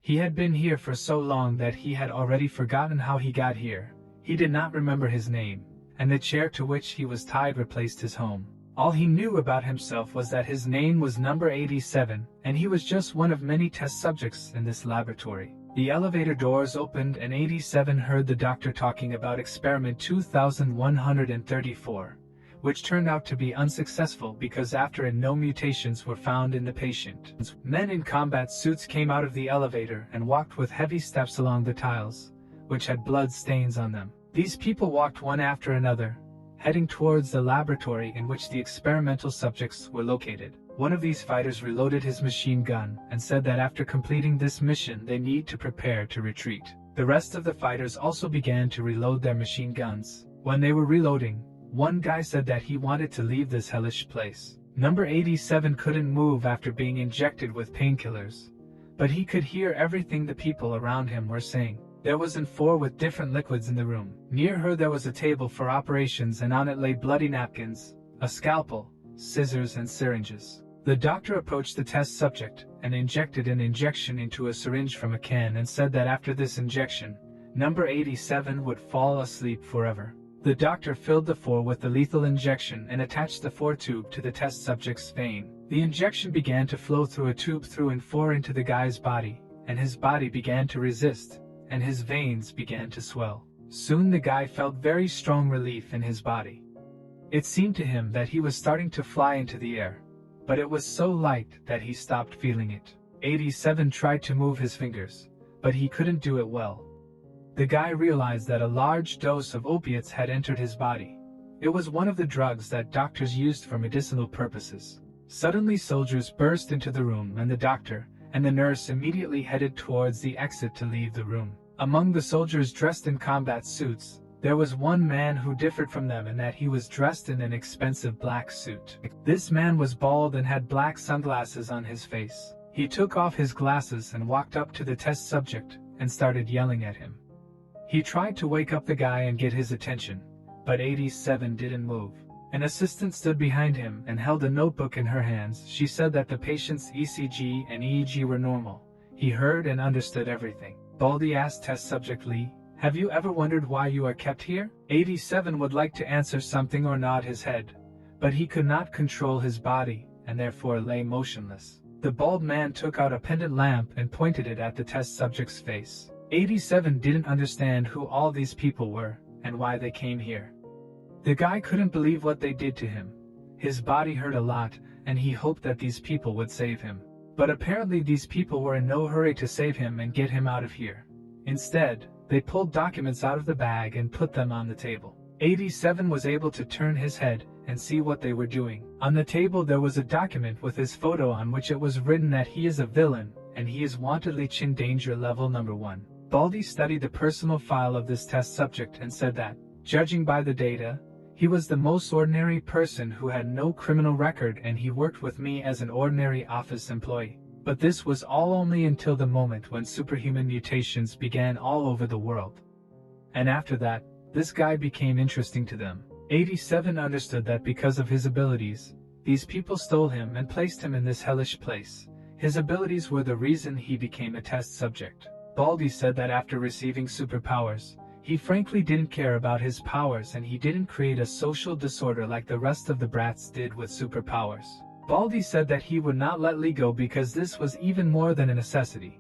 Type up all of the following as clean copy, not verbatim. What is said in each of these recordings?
He had been here for so long that he had already forgotten how he got here. He did not remember his name, and the chair to which he was tied replaced his home. All he knew about himself was that his name was number 87, and he was just one of many test subjects in this laboratory. The elevator doors opened and 87 heard the doctor talking about experiment 2134, which turned out to be unsuccessful because after it no mutations were found in the patient. Men in combat suits came out of the elevator and walked with heavy steps along the tiles, which had blood stains on them. These people walked one after another, heading towards the laboratory in which the experimental subjects were located. One of these fighters reloaded his machine gun and said that after completing this mission they need to prepare to retreat. The rest of the fighters also began to reload their machine guns. When they were reloading, one guy said that he wanted to leave this hellish place. Number 87 couldn't move after being injected with painkillers, but he could hear everything the people around him were saying. There was an 4 with different liquids in the room. Near her there was a table for operations and on it lay bloody napkins, a scalpel, scissors and syringes. The doctor approached the test subject and injected an injection into a syringe from a can and said that after this injection, number 87 would fall asleep forever. The doctor filled the 4 with the lethal injection and attached the 4 tube to the test subject's vein. The injection began to flow through a tube through and 4 into the guy's body, and his body began to resist, and his veins began to swell. Soon the guy felt very strong relief in his body. It seemed to him that he was starting to fly into the air, but it was so light that he stopped feeling it. 87 tried to move his fingers, but he couldn't do it well. The guy realized that a large dose of opiates had entered his body. It was one of the drugs that doctors used for medicinal purposes. Suddenly soldiers burst into the room and the doctor and the nurse immediately headed towards the exit to leave the room. Among the soldiers dressed in combat suits, there was one man who differed from them in that he was dressed in an expensive black suit. This man was bald and had black sunglasses on his face. He took off his glasses and walked up to the test subject and started yelling at him. He tried to wake up the guy and get his attention, but 87 didn't move. An assistant stood behind him and held a notebook in her hands. She said that the patient's ECG and EEG were normal. He heard and understood everything. Baldy asked test subject Lee, "Have you ever wondered why you are kept here?" 87 would like to answer something or nod his head, but he could not control his body and therefore lay motionless. The bald man took out a pendant lamp and pointed it at the test subject's face. 87 didn't understand who all these people were and why they came here. The guy couldn't believe what they did to him. His body hurt a lot, and he hoped that these people would save him. But apparently these people were in no hurry to save him and get him out of here. Instead, they pulled documents out of the bag and put them on the table. 87 was able to turn his head and see what they were doing. On the table there was a document with his photo on which it was written that he is a villain, and he is wantedly Chin Danger Level Number 1. Baldy studied the personal file of this test subject and said that, judging by the data, he was the most ordinary person who had no criminal record and he worked with me as an ordinary office employee. But this was all only until the moment when superhuman mutations began all over the world. And after that, this guy became interesting to them. 87 understood that because of his abilities, these people stole him and placed him in this hellish place. His abilities were the reason he became a test subject. Baldy said that after receiving superpowers, he frankly didn't care about his powers and he didn't create a social disorder like the rest of the brats did with superpowers. Baldy said that he would not let Lee go because this was even more than a necessity,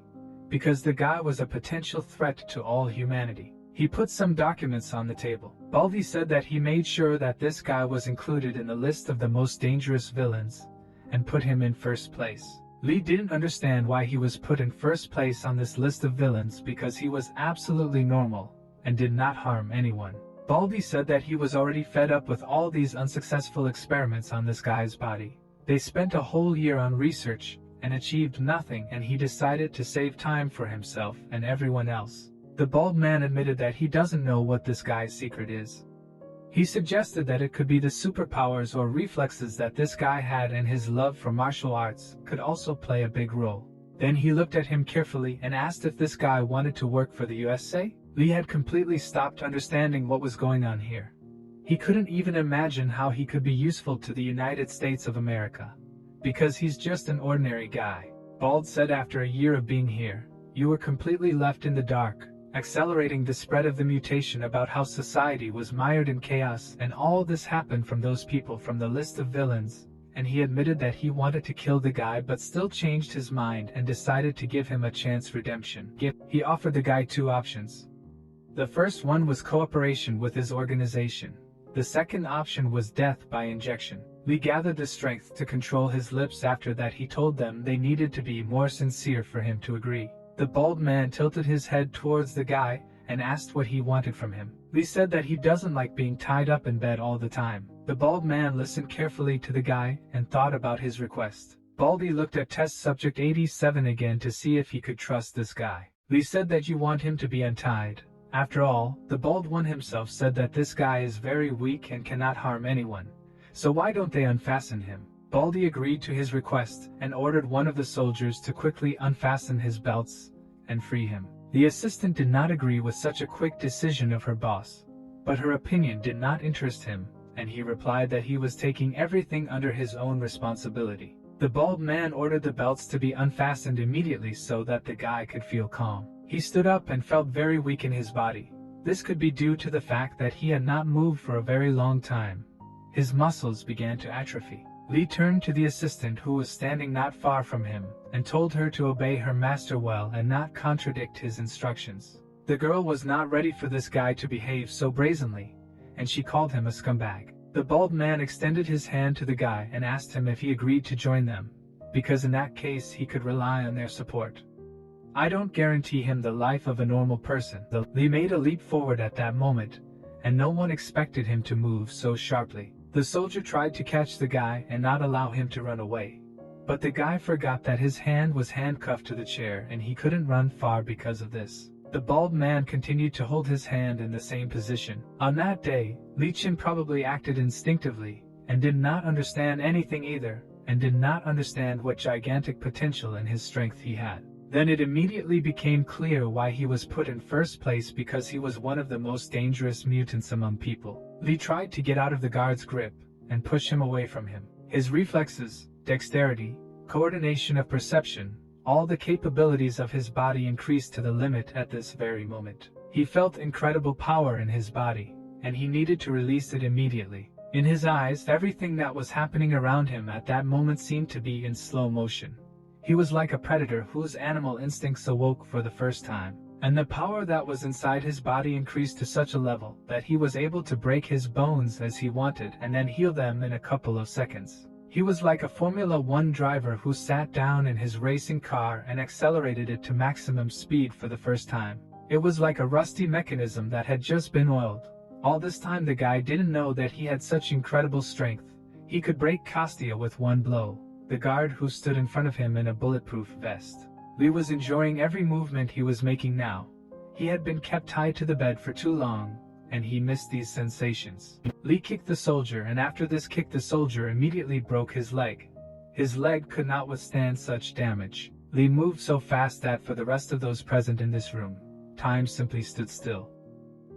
because the guy was a potential threat to all humanity. He put some documents on the table. Baldy said that he made sure that this guy was included in the list of the most dangerous villains, and put him in first place. Lee didn't understand why he was put in first place on this list of villains because he was absolutely normal and did not harm anyone. Baldy said that he was already fed up with all these unsuccessful experiments on this guy's body. They spent a whole year on research and achieved nothing, and he decided to save time for himself and everyone else. The bald man admitted that he doesn't know what this guy's secret is. He suggested that it could be the superpowers or reflexes that this guy had, and his love for martial arts could also play a big role. Then he looked at him carefully and asked if this guy wanted to work for the USA. Lee had completely stopped understanding what was going on here. He couldn't even imagine how he could be useful to the United States of America, because he's just an ordinary guy. Bald said after a year of being here, You were completely left in the dark, accelerating the spread of the mutation about how society was mired in chaos, and all this happened from those people from the list of villains. And he admitted that he wanted to kill the guy but still changed his mind and decided to give him a chance redemption. He offered the guy two options. The first one was cooperation with his organization. The second option was death by injection. Lee gathered the strength to control his lips. After that he told them they needed to be more sincere for him to agree. The bald man tilted his head towards the guy and asked what he wanted from him. Lee said that he doesn't like being tied up in bed all the time. The bald man listened carefully to the guy and thought about his request. Baldy looked at test subject 87 again to see if he could trust this guy. Lee said that you want him to be untied. After all, the bald one himself said that this guy is very weak and cannot harm anyone. So why don't they unfasten him? Baldy agreed to his request and ordered one of the soldiers to quickly unfasten his belts and free him. The assistant did not agree with such a quick decision of her boss, but her opinion did not interest him, and he replied that he was taking everything under his own responsibility. The bald man ordered the belts to be unfastened immediately so that the guy could feel calm. He stood up and felt very weak in his body. This could be due to the fact that he had not moved for a very long time. His muscles began to atrophy. Lee turned to the assistant who was standing not far from him and told her to obey her master well and not contradict his instructions. The girl was not ready for this guy to behave so brazenly, and she called him a scumbag. The bald man extended his hand to the guy and asked him if he agreed to join them, because in that case he could rely on their support. I don't guarantee him the life of a normal person. Lee made a leap forward at that moment, and no one expected him to move so sharply. The soldier tried to catch the guy and not allow him to run away. But the guy forgot that his hand was handcuffed to the chair and he couldn't run far because of this. The bald man continued to hold his hand in the same position. On that day, Lee Chin probably acted instinctively and did not understand anything either, and did not understand what gigantic potential and his strength he had. Then it immediately became clear why he was put in first place, because he was one of the most dangerous mutants among people. Lee tried to get out of the guard's grip and push him away from him. His reflexes, dexterity, coordination of perception, all the capabilities of his body increased to the limit at this very moment. He felt incredible power in his body, and he needed to release it immediately. In his eyes, everything that was happening around him at that moment seemed to be in slow motion. He was like a predator whose animal instincts awoke for the first time, and the power that was inside his body increased to such a level that he was able to break his bones as he wanted and then heal them in a couple of seconds. He was like a Formula 1 driver who sat down in his racing car and accelerated it to maximum speed for the first time. It was like a rusty mechanism that had just been oiled. All this time the guy didn't know that he had such incredible strength. He could break Kostya with one blow. The guard who stood in front of him in a bulletproof vest. Lee was enjoying every movement he was making now. He had been kept tied to the bed for too long, and he missed these sensations. Lee kicked the soldier, and after this kick the soldier immediately broke his leg. His leg could not withstand such damage. Lee moved so fast that for the rest of those present in this room, time simply stood still.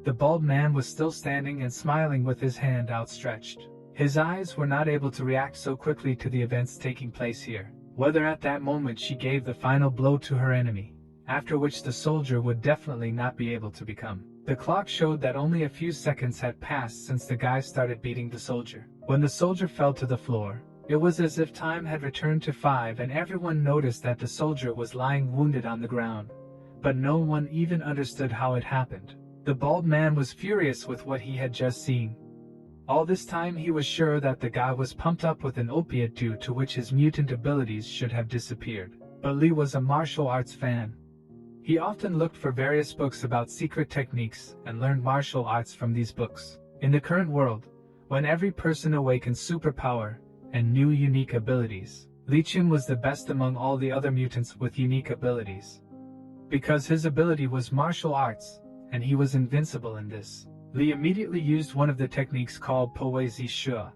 The bald man was still standing and smiling with his hand outstretched. His eyes were not able to react so quickly to the events taking place here. Whether at that moment she gave the final blow to her enemy, after which the soldier would definitely not be able to become. The clock showed that only a few seconds had passed since the guy started beating the soldier. When the soldier fell to the floor, it was as if time had returned to 5, and everyone noticed that the soldier was lying wounded on the ground. But no one even understood how it happened. The bald man was furious with what he had just seen. All this time he was sure that the guy was pumped up with an opiate, due to which his mutant abilities should have disappeared. But Lee was a martial arts fan. He often looked for various books about secret techniques and learned martial arts from these books. In the current world, when every person awakens superpower and new unique abilities, Lee Chin was the best among all the other mutants with unique abilities. Because his ability was martial arts, and he was invincible in this, Lee immediately used one of the techniques called Poesi Shua.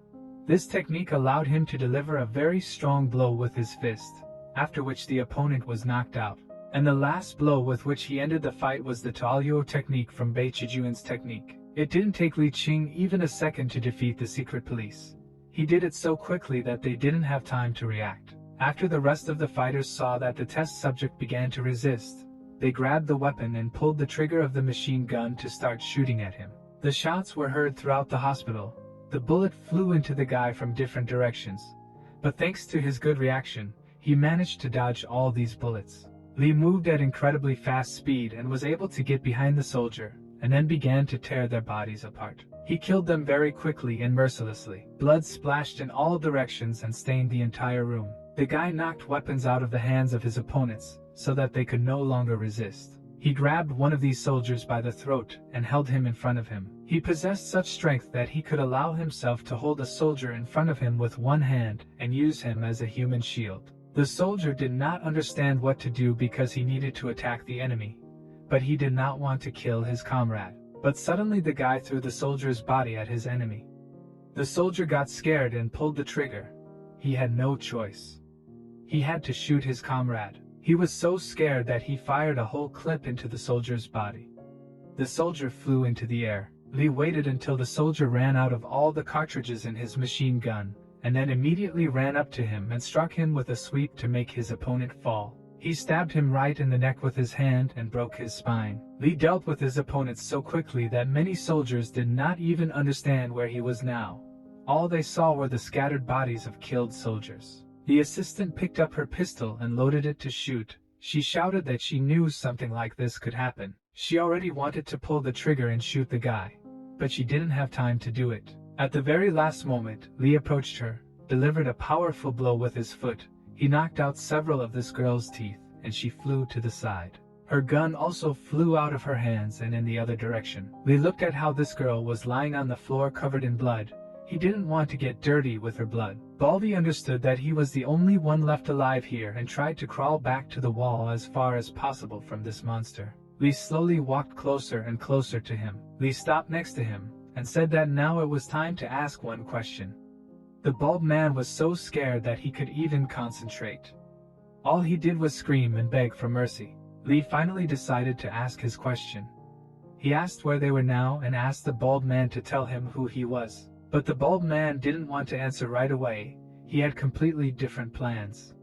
This technique allowed him to deliver a very strong blow with his fist, after which the opponent was knocked out. And the last blow with which he ended the fight was the Taoyuo technique from Bei Chijuan's technique. It didn't take Li Qing even a second to defeat the secret police. He did it so quickly that they didn't have time to react. After the rest of the fighters saw that the test subject began to resist, They grabbed the weapon and pulled the trigger of the machine gun to start shooting at him. The shots were heard throughout the hospital. The bullet flew into the guy from different directions. But thanks to his good reaction, he managed to dodge all these bullets. Lee moved at incredibly fast speed and was able to get behind the soldier, and then began to tear their bodies apart. He killed them very quickly and mercilessly. Blood splashed in all directions and stained the entire room. The guy knocked weapons out of the hands of his opponents, so that they could no longer resist. He grabbed one of these soldiers by the throat and held him in front of him. He possessed such strength that he could allow himself to hold a soldier in front of him with one hand and use him as a human shield. The soldier did not understand what to do because he needed to attack the enemy, but he did not want to kill his comrade. But suddenly the guy threw the soldier's body at his enemy. The soldier got scared and pulled the trigger. He had no choice. He had to shoot his comrade. He was so scared that he fired a whole clip into the soldier's body. The soldier flew into the air. Lee waited until the soldier ran out of all the cartridges in his machine gun, and then immediately ran up to him and struck him with a sweep to make his opponent fall. He stabbed him right in the neck with his hand and broke his spine. Lee dealt with his opponents so quickly that many soldiers did not even understand where he was now. All they saw were the scattered bodies of killed soldiers. The assistant picked up her pistol and loaded it to shoot. She shouted that she knew something like this could happen. She already wanted to pull the trigger and shoot the guy, but she didn't have time to do it. At the very last moment, Lee approached her, delivered a powerful blow with his foot. He knocked out several of this girl's teeth, and she flew to the side. Her gun also flew out of her hands and in the other direction. Lee looked at how this girl was lying on the floor covered in blood. He didn't want to get dirty with her blood. Baldy understood that he was the only one left alive here and tried to crawl back to the wall as far as possible from this monster. Lee slowly walked closer and closer to him. Lee stopped next to him and said that now it was time to ask one question. The bald man was so scared that he could even concentrate. All he did was scream and beg for mercy. Lee finally decided to ask his question. He asked where they were now and asked the bald man to tell him who he was. But the bald man didn't want to answer right away. He had completely different plans.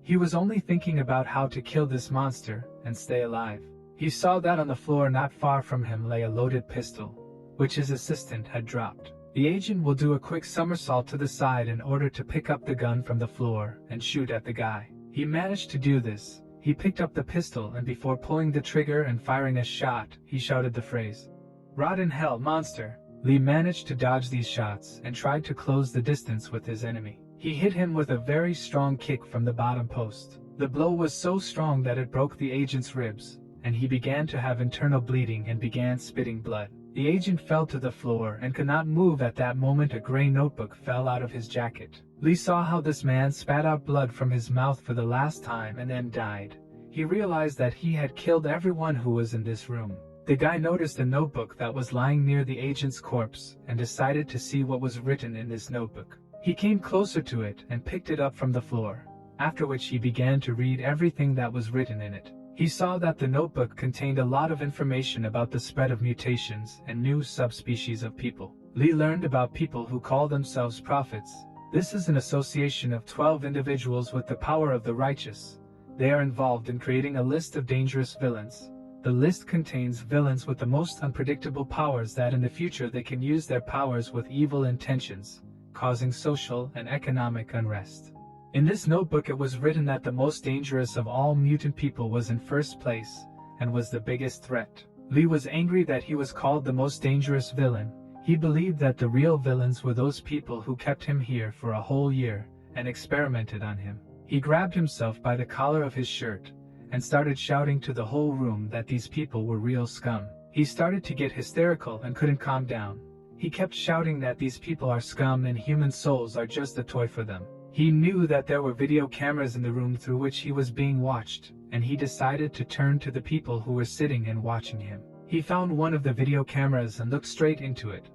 He was only thinking about how to kill this monster and stay alive. He saw that on the floor not far from him lay a loaded pistol, which his assistant had dropped. The agent will do a quick somersault to the side in order to pick up the gun from the floor and shoot at the guy. He managed to do this. He picked up the pistol and before pulling the trigger and firing a shot, he shouted the phrase, "Rot in hell, monster!" Lee managed to dodge these shots and tried to close the distance with his enemy. He hit him with a very strong kick from the bottom post. The blow was so strong that it broke the agent's ribs, and he began to have internal bleeding and began spitting blood. The agent fell to the floor and could not move. At that moment a gray notebook fell out of his jacket. Lee saw how this man spat out blood from his mouth for the last time and then died. He realized that he had killed everyone who was in this room. The guy noticed a notebook that was lying near the agent's corpse and decided to see what was written in this notebook. He came closer to it and picked it up from the floor, after which he began to read everything that was written in it. He saw that the notebook contained a lot of information about the spread of mutations and new subspecies of people. Lee learned about people who call themselves prophets. This is an association of 12 individuals with the power of the righteous. They are involved in creating a list of dangerous villains. The list contains villains with the most unpredictable powers that in the future they can use their powers with evil intentions, causing social and economic unrest. In this notebook it was written that the most dangerous of all mutant people was in first place and was the biggest threat. Lee was angry that he was called the most dangerous villain. He believed that the real villains were those people who kept him here for a whole year and experimented on him. He grabbed himself by the collar of his shirt and started shouting to the whole room that these people were real scum. He started to get hysterical and couldn't calm down. He kept shouting that these people are scum and human souls are just a toy for them. He knew that there were video cameras in the room through which he was being watched, and he decided to turn to the people who were sitting and watching him. He found one of the video cameras and looked straight into it,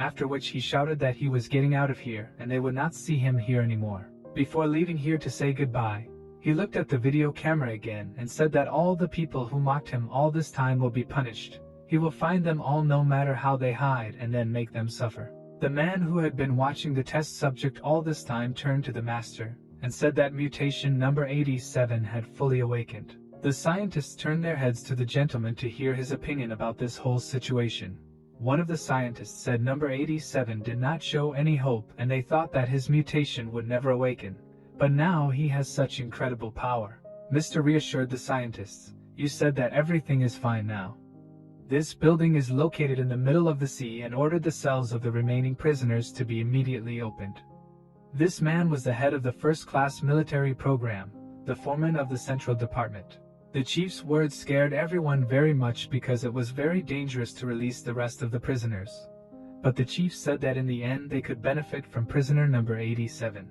after which he shouted that he was getting out of here and they would not see him here anymore. Before leaving here to say goodbye, he looked at the video camera again and said that all the people who mocked him all this time will be punished. He will find them all no matter how they hide and then make them suffer. The man who had been watching the test subject all this time turned to the master and said that mutation number 87 had fully awakened. The scientists turned their heads to the gentleman to hear his opinion about this whole situation. One of the scientists said number 87 did not show any hope and they thought that his mutation would never awaken. But now he has such incredible power. Mr. reassured the scientists, "You said that everything is fine now. This building is located in the middle of the sea," and ordered the cells of the remaining prisoners to be immediately opened. This man was the head of the first-class military program, the foreman of the Central Department. The chief's words scared everyone very much because it was very dangerous to release the rest of the prisoners. But the chief said that in the end they could benefit from prisoner number 87.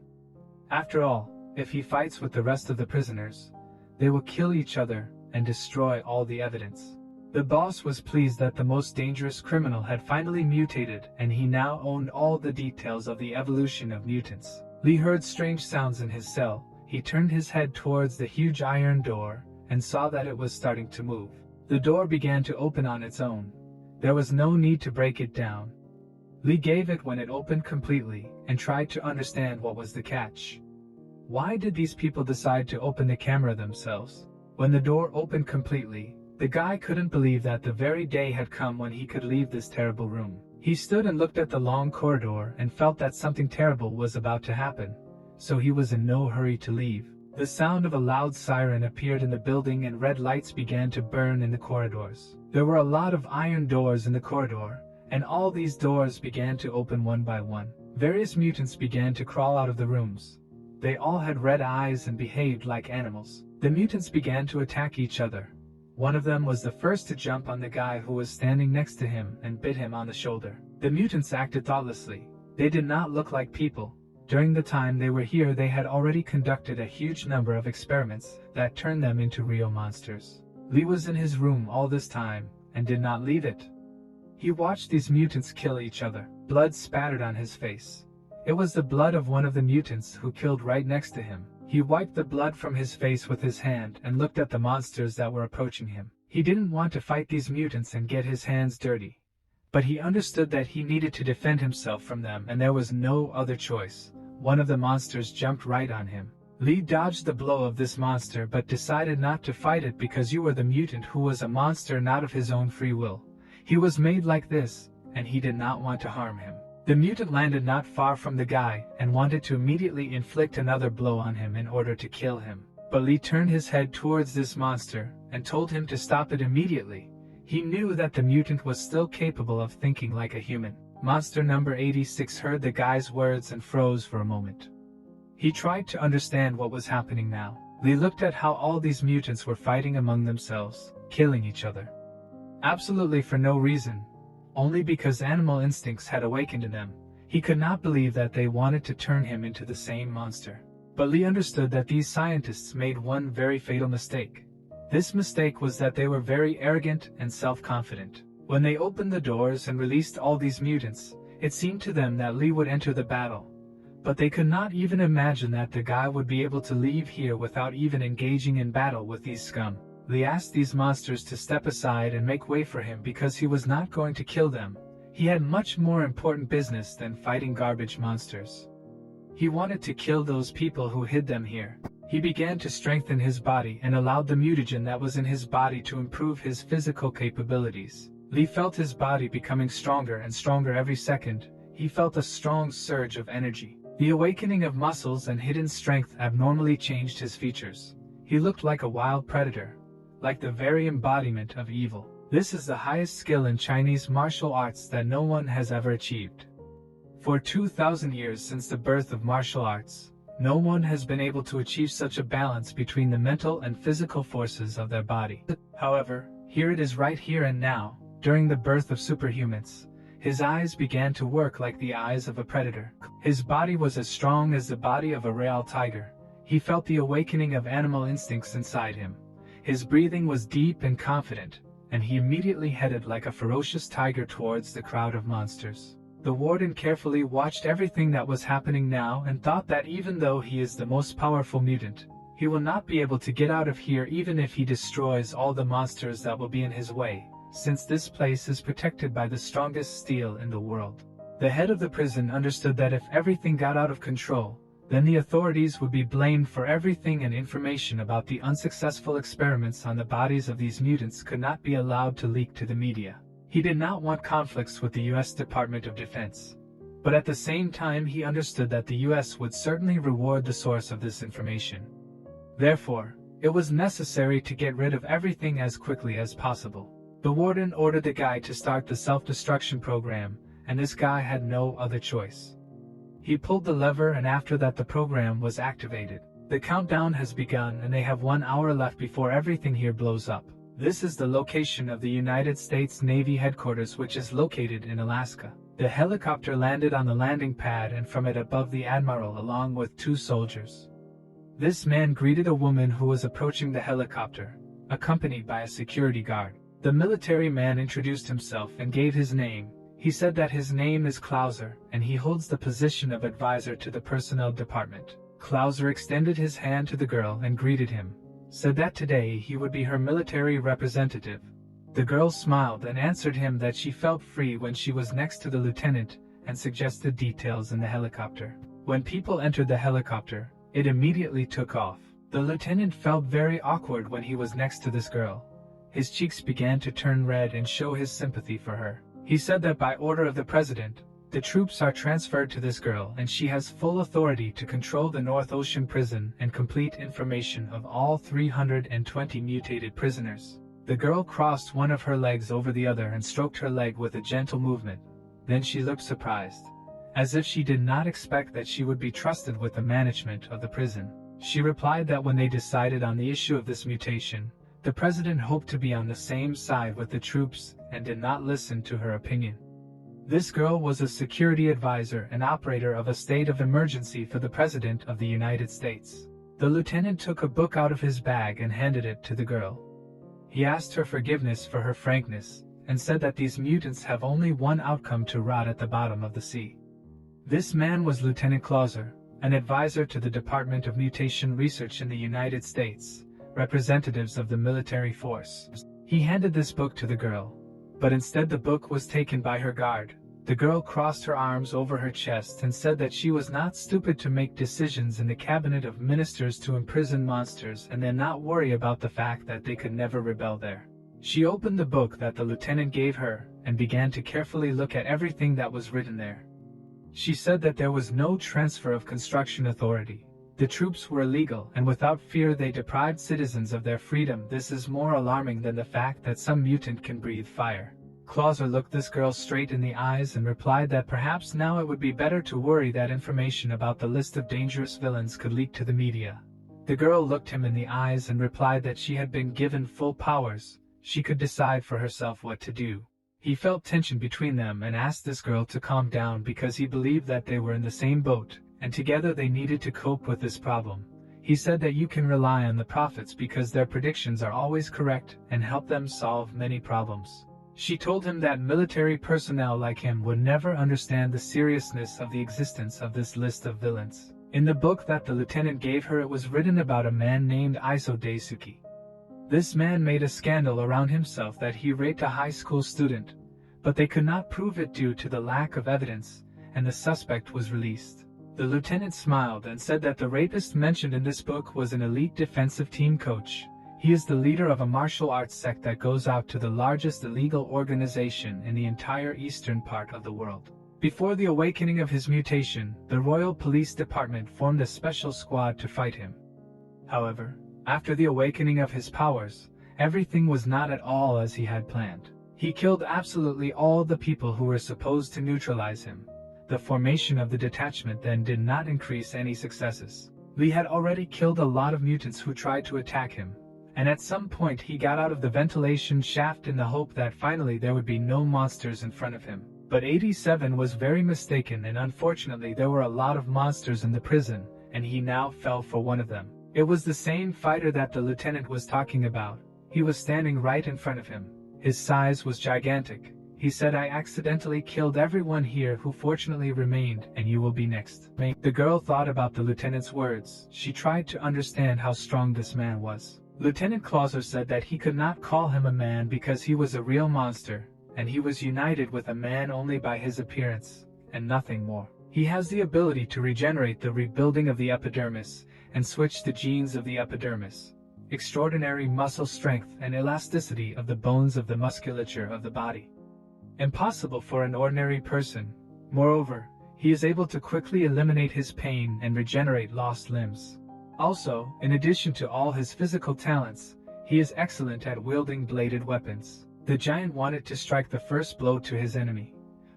After all, if he fights with the rest of the prisoners, they will kill each other and destroy all the evidence. The boss was pleased that the most dangerous criminal had finally mutated and he now owned all the details of the evolution of mutants. Lee heard strange sounds in his cell. He turned his head towards the huge iron door and saw that it was starting to move. The door began to open on its own. There was no need to break it down. Lee gave it when it opened completely and tried to understand what was the catch. Why did these people decide to open the camera themselves? When the door opened completely, the guy couldn't believe that the very day had come when he could leave this terrible room. He stood and looked at the long corridor and felt that something terrible was about to happen, so he was in no hurry to leave. The sound of a loud siren appeared in the building and red lights began to burn in the corridors. There were a lot of iron doors in the corridor, and all these doors began to open one by one. Various mutants began to crawl out of the rooms. They all had red eyes and behaved like animals. The mutants began to attack each other. One of them was the first to jump on the guy who was standing next to him and bit him on the shoulder. The mutants acted thoughtlessly. They did not look like people. During the time they were here, they had already conducted a huge number of experiments that turned them into real monsters. Lee was in his room all this time and did not leave it. He watched these mutants kill each other. Blood spattered on his face. It was the blood of one of the mutants who killed right next to him. He wiped the blood from his face with his hand and looked at the monsters that were approaching him. He didn't want to fight these mutants and get his hands dirty. But he understood that he needed to defend himself from them and there was no other choice. One of the monsters jumped right on him. Lee dodged the blow of this monster but decided not to fight it because you were the mutant who was a monster not of his own free will. He was made like this, and he did not want to harm him. The mutant landed not far from the guy and wanted to immediately inflict another blow on him in order to kill him. But Lee turned his head towards this monster and told him to stop it immediately. He knew that the mutant was still capable of thinking like a human. Monster number 86 heard the guy's words and froze for a moment. He tried to understand what was happening now. Lee looked at how all these mutants were fighting among themselves, killing each other. Absolutely for no reason, only because animal instincts had awakened in them. He could not believe that they wanted to turn him into the same monster. But Lee understood that these scientists made one very fatal mistake. This mistake was that they were very arrogant and self-confident. When they opened the doors and released all these mutants, it seemed to them that Lee would enter the battle. But they could not even imagine that the guy would be able to leave here without even engaging in battle with these scum. Lee asked these monsters to step aside and make way for him because he was not going to kill them. He had much more important business than fighting garbage monsters. He wanted to kill those people who hid them here. He began to strengthen his body and allowed the mutagen that was in his body to improve his physical capabilities. Lee felt his body becoming stronger and stronger every second. He felt a strong surge of energy. The awakening of muscles and hidden strength abnormally changed his features. He looked like a wild predator, like the very embodiment of evil. This is the highest skill in Chinese martial arts that no one has ever achieved. For 2,000 years since the birth of martial arts, no one has been able to achieve such a balance between the mental and physical forces of their body. However, here it is right here and now, during the birth of superhumans. His eyes began to work like the eyes of a predator. His body was as strong as the body of a real tiger. He felt the awakening of animal instincts inside him. His breathing was deep and confident, and he immediately headed like a ferocious tiger towards the crowd of monsters. The warden carefully watched everything that was happening now and thought that even though he is the most powerful mutant, he will not be able to get out of here even if he destroys all the monsters that will be in his way, since this place is protected by the strongest steel in the world. The head of the prison understood that if everything got out of control, Then the authorities would be blamed for everything, and information about the unsuccessful experiments on the bodies of these mutants could not be allowed to leak to the media. He did not want conflicts with the US Department of Defense. But at the same time he understood that the US would certainly reward the source of this information. Therefore, it was necessary to get rid of everything as quickly as possible. The warden ordered the guy to start the self-destruction program, and this guy had no other choice. He pulled the lever, and after that the program was activated. The countdown has begun and they have 1 hour left before everything here blows up. This is the location of the United States Navy headquarters, which is located in Alaska. The helicopter landed on the landing pad, and from it above the admiral along with 2 soldiers. This man greeted a woman who was approaching the helicopter, accompanied by a security guard. The military man introduced himself and gave his name. He said that his name is Klauser, and he holds the position of advisor to the personnel department. Klauser extended his hand to the girl and greeted him, said that today he would be her military representative. The girl smiled and answered him that she felt free when she was next to the lieutenant, and suggested details in the helicopter. When people entered the helicopter, it immediately took off. The lieutenant felt very awkward when he was next to this girl. His cheeks began to turn red and show his sympathy for her. He said that by order of the president, the troops are transferred to this girl, and she has full authority to control the North Ocean prison and complete information of all 320 mutated prisoners. The girl crossed one of her legs over the other and stroked her leg with a gentle movement. Then she looked surprised, as if she did not expect that she would be trusted with the management of the prison. She replied that when they decided on the issue of this mutation, the president hoped to be on the same side with the troops and did not listen to her opinion. This girl was a security advisor and operator of a state of emergency for the President of the United States. The lieutenant took a book out of his bag and handed it to the girl. He asked her forgiveness for her frankness, and said that these mutants have only one outcome: to rot at the bottom of the sea. This man was Lieutenant Klauser, an advisor to the Department of Mutation Research in the United States, representatives of the military force. He handed this book to the girl, but instead the book was taken by her guard. The girl crossed her arms over her chest and said that she was not stupid to make decisions in the cabinet of ministers to imprison monsters and then not worry about the fact that they could never rebel there. She opened the book that the lieutenant gave her and began to carefully look at everything that was written there. She said that there was no transfer of construction authority. The troops were illegal, and without fear they deprived citizens of their freedom. This is more alarming than the fact that some mutant can breathe fire. Klauser looked this girl straight in the eyes and replied that perhaps now it would be better to worry that information about the list of dangerous villains could leak to the media. The girl looked him in the eyes and replied that she had been given full powers. She could decide for herself what to do. He felt tension between them and asked this girl to calm down because he believed that they were in the same boat, and together they needed to cope with this problem. He said that you can rely on the prophets because their predictions are always correct and help them solve many problems. She told him that military personnel like him would never understand the seriousness of the existence of this list of villains. In the book that the lieutenant gave her, it was written about a man named Iso Daisuke. This man made a scandal around himself that he raped a high school student, but they could not prove it due to the lack of evidence, and the suspect was released. The lieutenant smiled and said that the rapist mentioned in this book was an elite defensive team coach. He is the leader of a martial arts sect that goes out to the largest illegal organization in the entire eastern part of the world. Before the awakening of his mutation, the Royal Police Department formed a special squad to fight him. However, after the awakening of his powers, everything was not at all as he had planned. He killed absolutely all the people who were supposed to neutralize him. The formation of the detachment then did not increase any successes. Lee had already killed a lot of mutants who tried to attack him, and at some point he got out of the ventilation shaft in the hope that finally there would be no monsters in front of him. But 87 was very mistaken, and unfortunately there were a lot of monsters in the prison, and he now fell for one of them. It was the same fighter that the lieutenant was talking about. He was standing right in front of him. His size was gigantic. He said, "I accidentally killed everyone here who fortunately remained, and you will be next." The girl thought about the lieutenant's words. She tried to understand how strong this man was. Lieutenant Klauser said that he could not call him a man because he was a real monster, and he was united with a man only by his appearance, and nothing more. He has the ability to regenerate the rebuilding of the epidermis and switch the genes of the epidermis. Extraordinary muscle strength and elasticity of the bones of the musculature of the body. Impossible for an ordinary person. Moreover, he is able to quickly eliminate his pain and regenerate lost limbs. Also, in addition to all his physical talents, he is excellent at wielding bladed weapons. The giant wanted to strike the first blow to his enemy,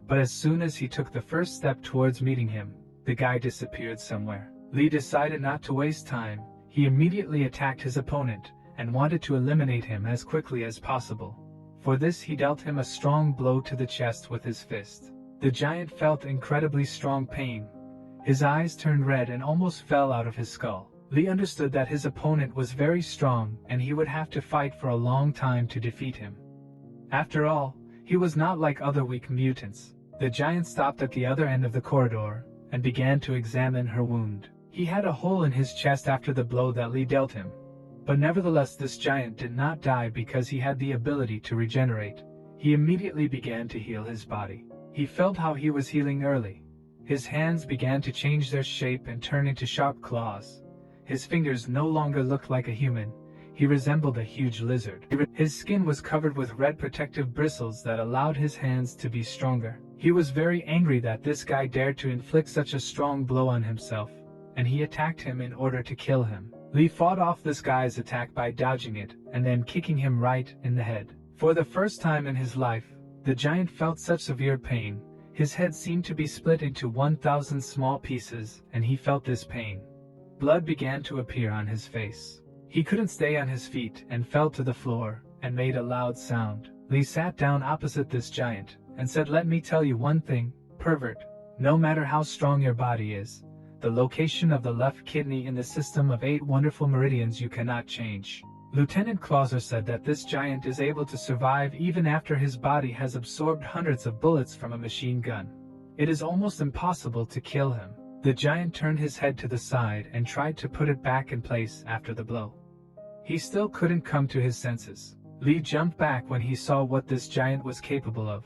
but as soon as he took the first step towards meeting him, the guy disappeared somewhere. Li decided not to waste time. He immediately attacked his opponent and wanted to eliminate him as quickly as possible. For this he dealt him a strong blow to the chest with his fist. The giant felt incredibly strong pain. His eyes turned red and almost fell out of his skull. Li understood that his opponent was very strong and he would have to fight for a long time to defeat him. After all, he was not like other weak mutants. The giant stopped at the other end of the corridor and began to examine her wound. He had a hole in his chest after the blow that Li dealt him. But nevertheless this giant did not die because he had the ability to regenerate. He immediately began to heal his body. He felt how he was healing early. His hands began to change their shape and turn into sharp claws. His fingers no longer looked like a human. He resembled a huge lizard. His skin was covered with red protective bristles that allowed his hands to be stronger. He was very angry that this guy dared to inflict such a strong blow on himself, and he attacked him in order to kill him. Li fought off this guy's attack by dodging it and then kicking him right in the head. For the first time in his life, the giant felt such severe pain. His head seemed to be split into 1,000 small pieces, and he felt this pain. Blood began to appear on his face. He couldn't stay on his feet and fell to the floor and made a loud sound. Li sat down opposite this giant and said, "Let me tell you one thing, pervert. No matter how strong your body is, the location of the left kidney in the system of 8 wonderful meridians you cannot change." Lieutenant Clauser said that this giant is able to survive even after his body has absorbed hundreds of bullets from a machine gun. It is almost impossible to kill him. The giant turned his head to the side and tried to put it back in place after the blow. He still couldn't come to his senses. Li jumped back when he saw what this giant was capable of,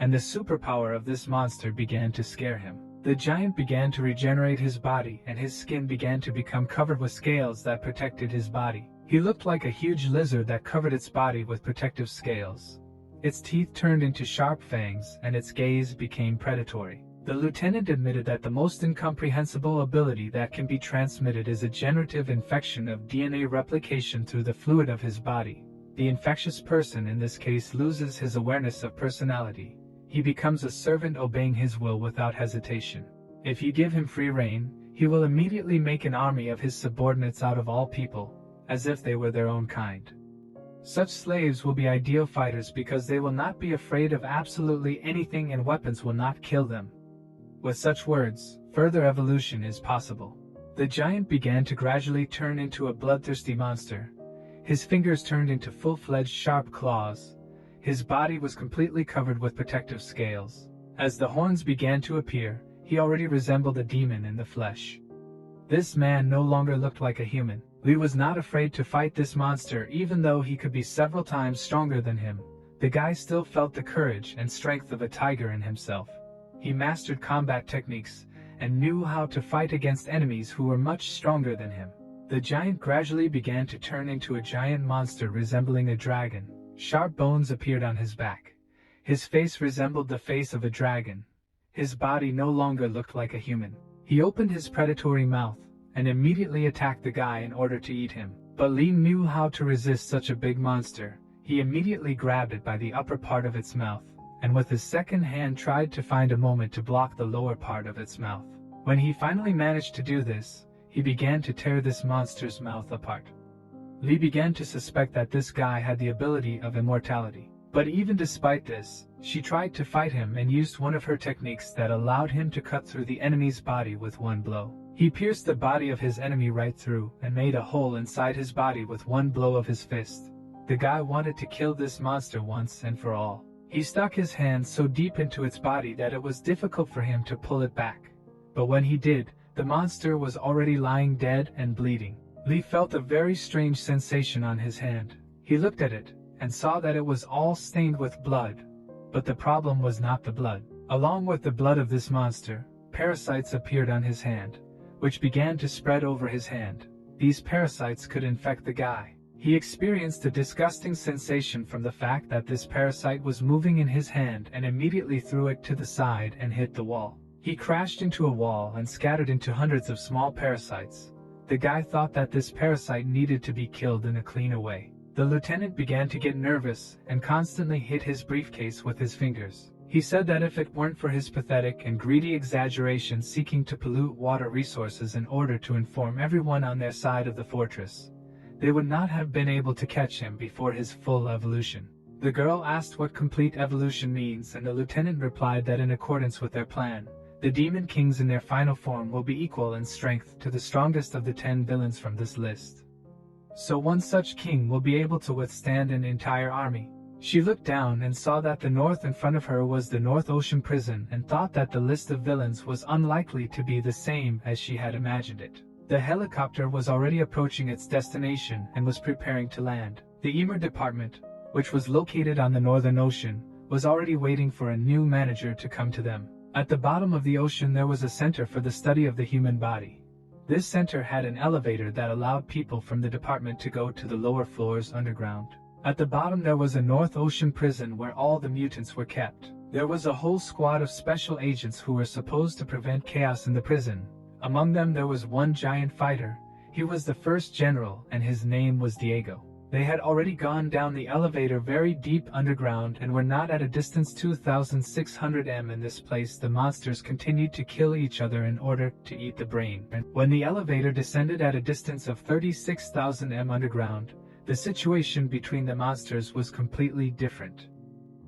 and the superpower of this monster began to scare him. The giant began to regenerate his body and his skin began to become covered with scales that protected his body. He looked like a huge lizard that covered its body with protective scales. Its teeth turned into sharp fangs and its gaze became predatory. The lieutenant admitted that the most incomprehensible ability that can be transmitted is a generative infection of DNA replication through the fluid of his body. The infectious person in this case loses his awareness of personality. He becomes a servant obeying his will without hesitation. If you give him free rein, he will immediately make an army of his subordinates out of all people, as if they were their own kind. Such slaves will be ideal fighters because they will not be afraid of absolutely anything and weapons will not kill them. With such words, further evolution is possible. The giant began to gradually turn into a bloodthirsty monster. His fingers turned into full-fledged sharp claws. His body was completely covered with protective scales. As the horns began to appear, he already resembled a demon in the flesh. This man no longer looked like a human. Li was not afraid to fight this monster even though he could be several times stronger than him. The guy still felt the courage and strength of a tiger in himself. He mastered combat techniques and knew how to fight against enemies who were much stronger than him. The giant gradually began to turn into a giant monster resembling a dragon. Sharp bones appeared on his back. His face resembled the face of a dragon. His body no longer looked like a human. He opened his predatory mouth and immediately attacked the guy in order to eat him. But Li knew how to resist such a big monster. He immediately grabbed it by the upper part of its mouth, and with his second hand tried to find a moment to block the lower part of its mouth. When he finally managed to do this, he began to tear this monster's mouth apart. Li began to suspect that this guy had the ability of immortality. But even despite this, she tried to fight him and used one of her techniques that allowed him to cut through the enemy's body with one blow. He pierced the body of his enemy right through and made a hole inside his body with one blow of his fist. The guy wanted to kill this monster once and for all. He stuck his hand so deep into its body that it was difficult for him to pull it back. But when he did, the monster was already lying dead and bleeding. Li felt a very strange sensation on his hand. He looked at it and saw that it was all stained with blood. But the problem was not the blood. Along with the blood of this monster, parasites appeared on his hand, which began to spread over his hand. These parasites could infect the guy. He experienced a disgusting sensation from the fact that this parasite was moving in his hand and immediately threw it to the side and hit the wall. He crashed into a wall and scattered into hundreds of small parasites. The guy thought that this parasite needed to be killed in a cleaner way. The lieutenant began to get nervous and constantly hit his briefcase with his fingers. He said that if it weren't for his pathetic and greedy exaggeration seeking to pollute water resources in order to inform everyone on their side of the fortress, they would not have been able to catch him before his full evolution. The girl asked what complete evolution means, and the lieutenant replied that in accordance with their plan, the demon kings in their final form will be equal in strength to the strongest of the 10 villains from this list. So one such king will be able to withstand an entire army. She looked down and saw that the north in front of her was the North Ocean prison and thought that the list of villains was unlikely to be the same as she had imagined it. The helicopter was already approaching its destination and was preparing to land. The Emer department, which was located on the Northern Ocean, was already waiting for a new manager to come to them. At the bottom of the ocean there was a center for the study of the human body. This center had an elevator that allowed people from the department to go to the lower floors underground. At the bottom there was a North Ocean prison where all the mutants were kept. There was a whole squad of special agents who were supposed to prevent chaos in the prison. Among them there was one giant fighter. He was the first general and his name was Diego. They had already gone down the elevator very deep underground and were not at a distance 2,600 m. In this place the monsters continued to kill each other in order to eat the brain. When the elevator descended at a distance of 36,000 m underground, the situation between the monsters was completely different.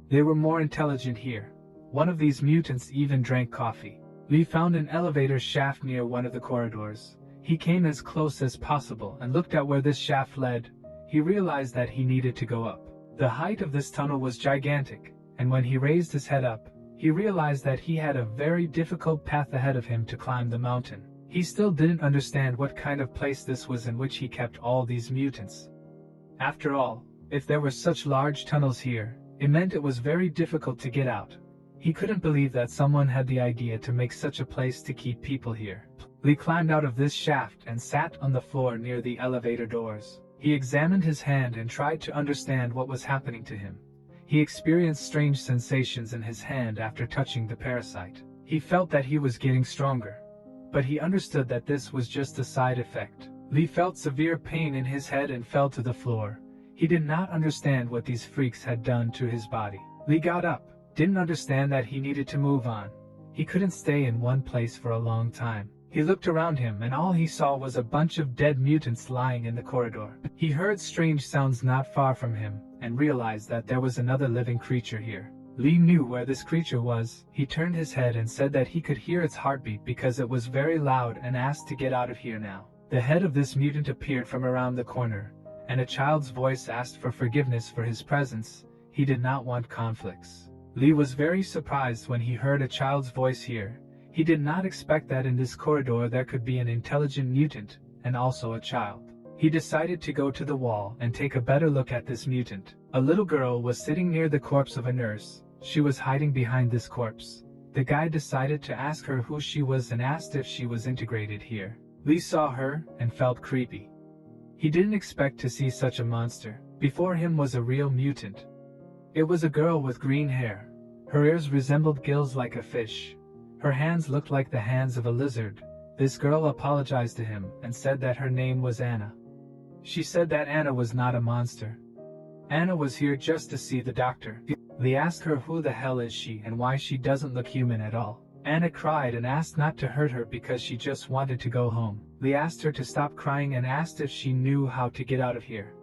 They were more intelligent here. One of these mutants even drank coffee. Lee found an elevator shaft near one of the corridors. He came as close as possible and looked at where this shaft led. He realized that he needed to go up. The height of this tunnel was gigantic, and when he raised his head up, he realized that he had a very difficult path ahead of him to climb the mountain. He still didn't understand what kind of place this was in which he kept all these mutants. After all, if there were such large tunnels here, it meant it was very difficult to get out. He couldn't believe that someone had the idea to make such a place to keep people here. Lee climbed out of this shaft and sat on the floor near the elevator doors. He examined his hand and tried to understand what was happening to him. He experienced strange sensations in his hand after touching the parasite. He felt that he was getting stronger, but he understood that this was just a side effect. Lee felt severe pain in his head and fell to the floor. He did not understand what these freaks had done to his body. Lee got up, didn't understand that he needed to move on. He couldn't stay in one place for a long time. He looked around him and all he saw was a bunch of dead mutants lying in the corridor. He heard strange sounds not far from him and realized that there was another living creature here. Lee knew where this creature was. He turned his head and said that he could hear its heartbeat because it was very loud and asked to get out of here now. The head of this mutant appeared from around the corner, and a child's voice asked for forgiveness for his presence. He did not want conflicts. Lee was very surprised when he heard a child's voice here. He did not expect that in this corridor there could be an intelligent mutant, and also a child. He decided to go to the wall and take a better look at this mutant. A little girl was sitting near the corpse of a nurse. She was hiding behind this corpse. The guy decided to ask her who she was and asked if she was integrated here. Lee saw her and felt creepy. He didn't expect to see such a monster. Before him was a real mutant. It was a girl with green hair. Her ears resembled gills like a fish. Her hands looked like the hands of a lizard. This girl apologized to him and said that her name was Anna. She said that Anna was not a monster. Anna was here just to see the doctor. Lee asked her who the hell is she and why she doesn't look human at all. Anna cried and asked not to hurt her because she just wanted to go home. Lee asked her to stop crying and asked if she knew how to get out of here.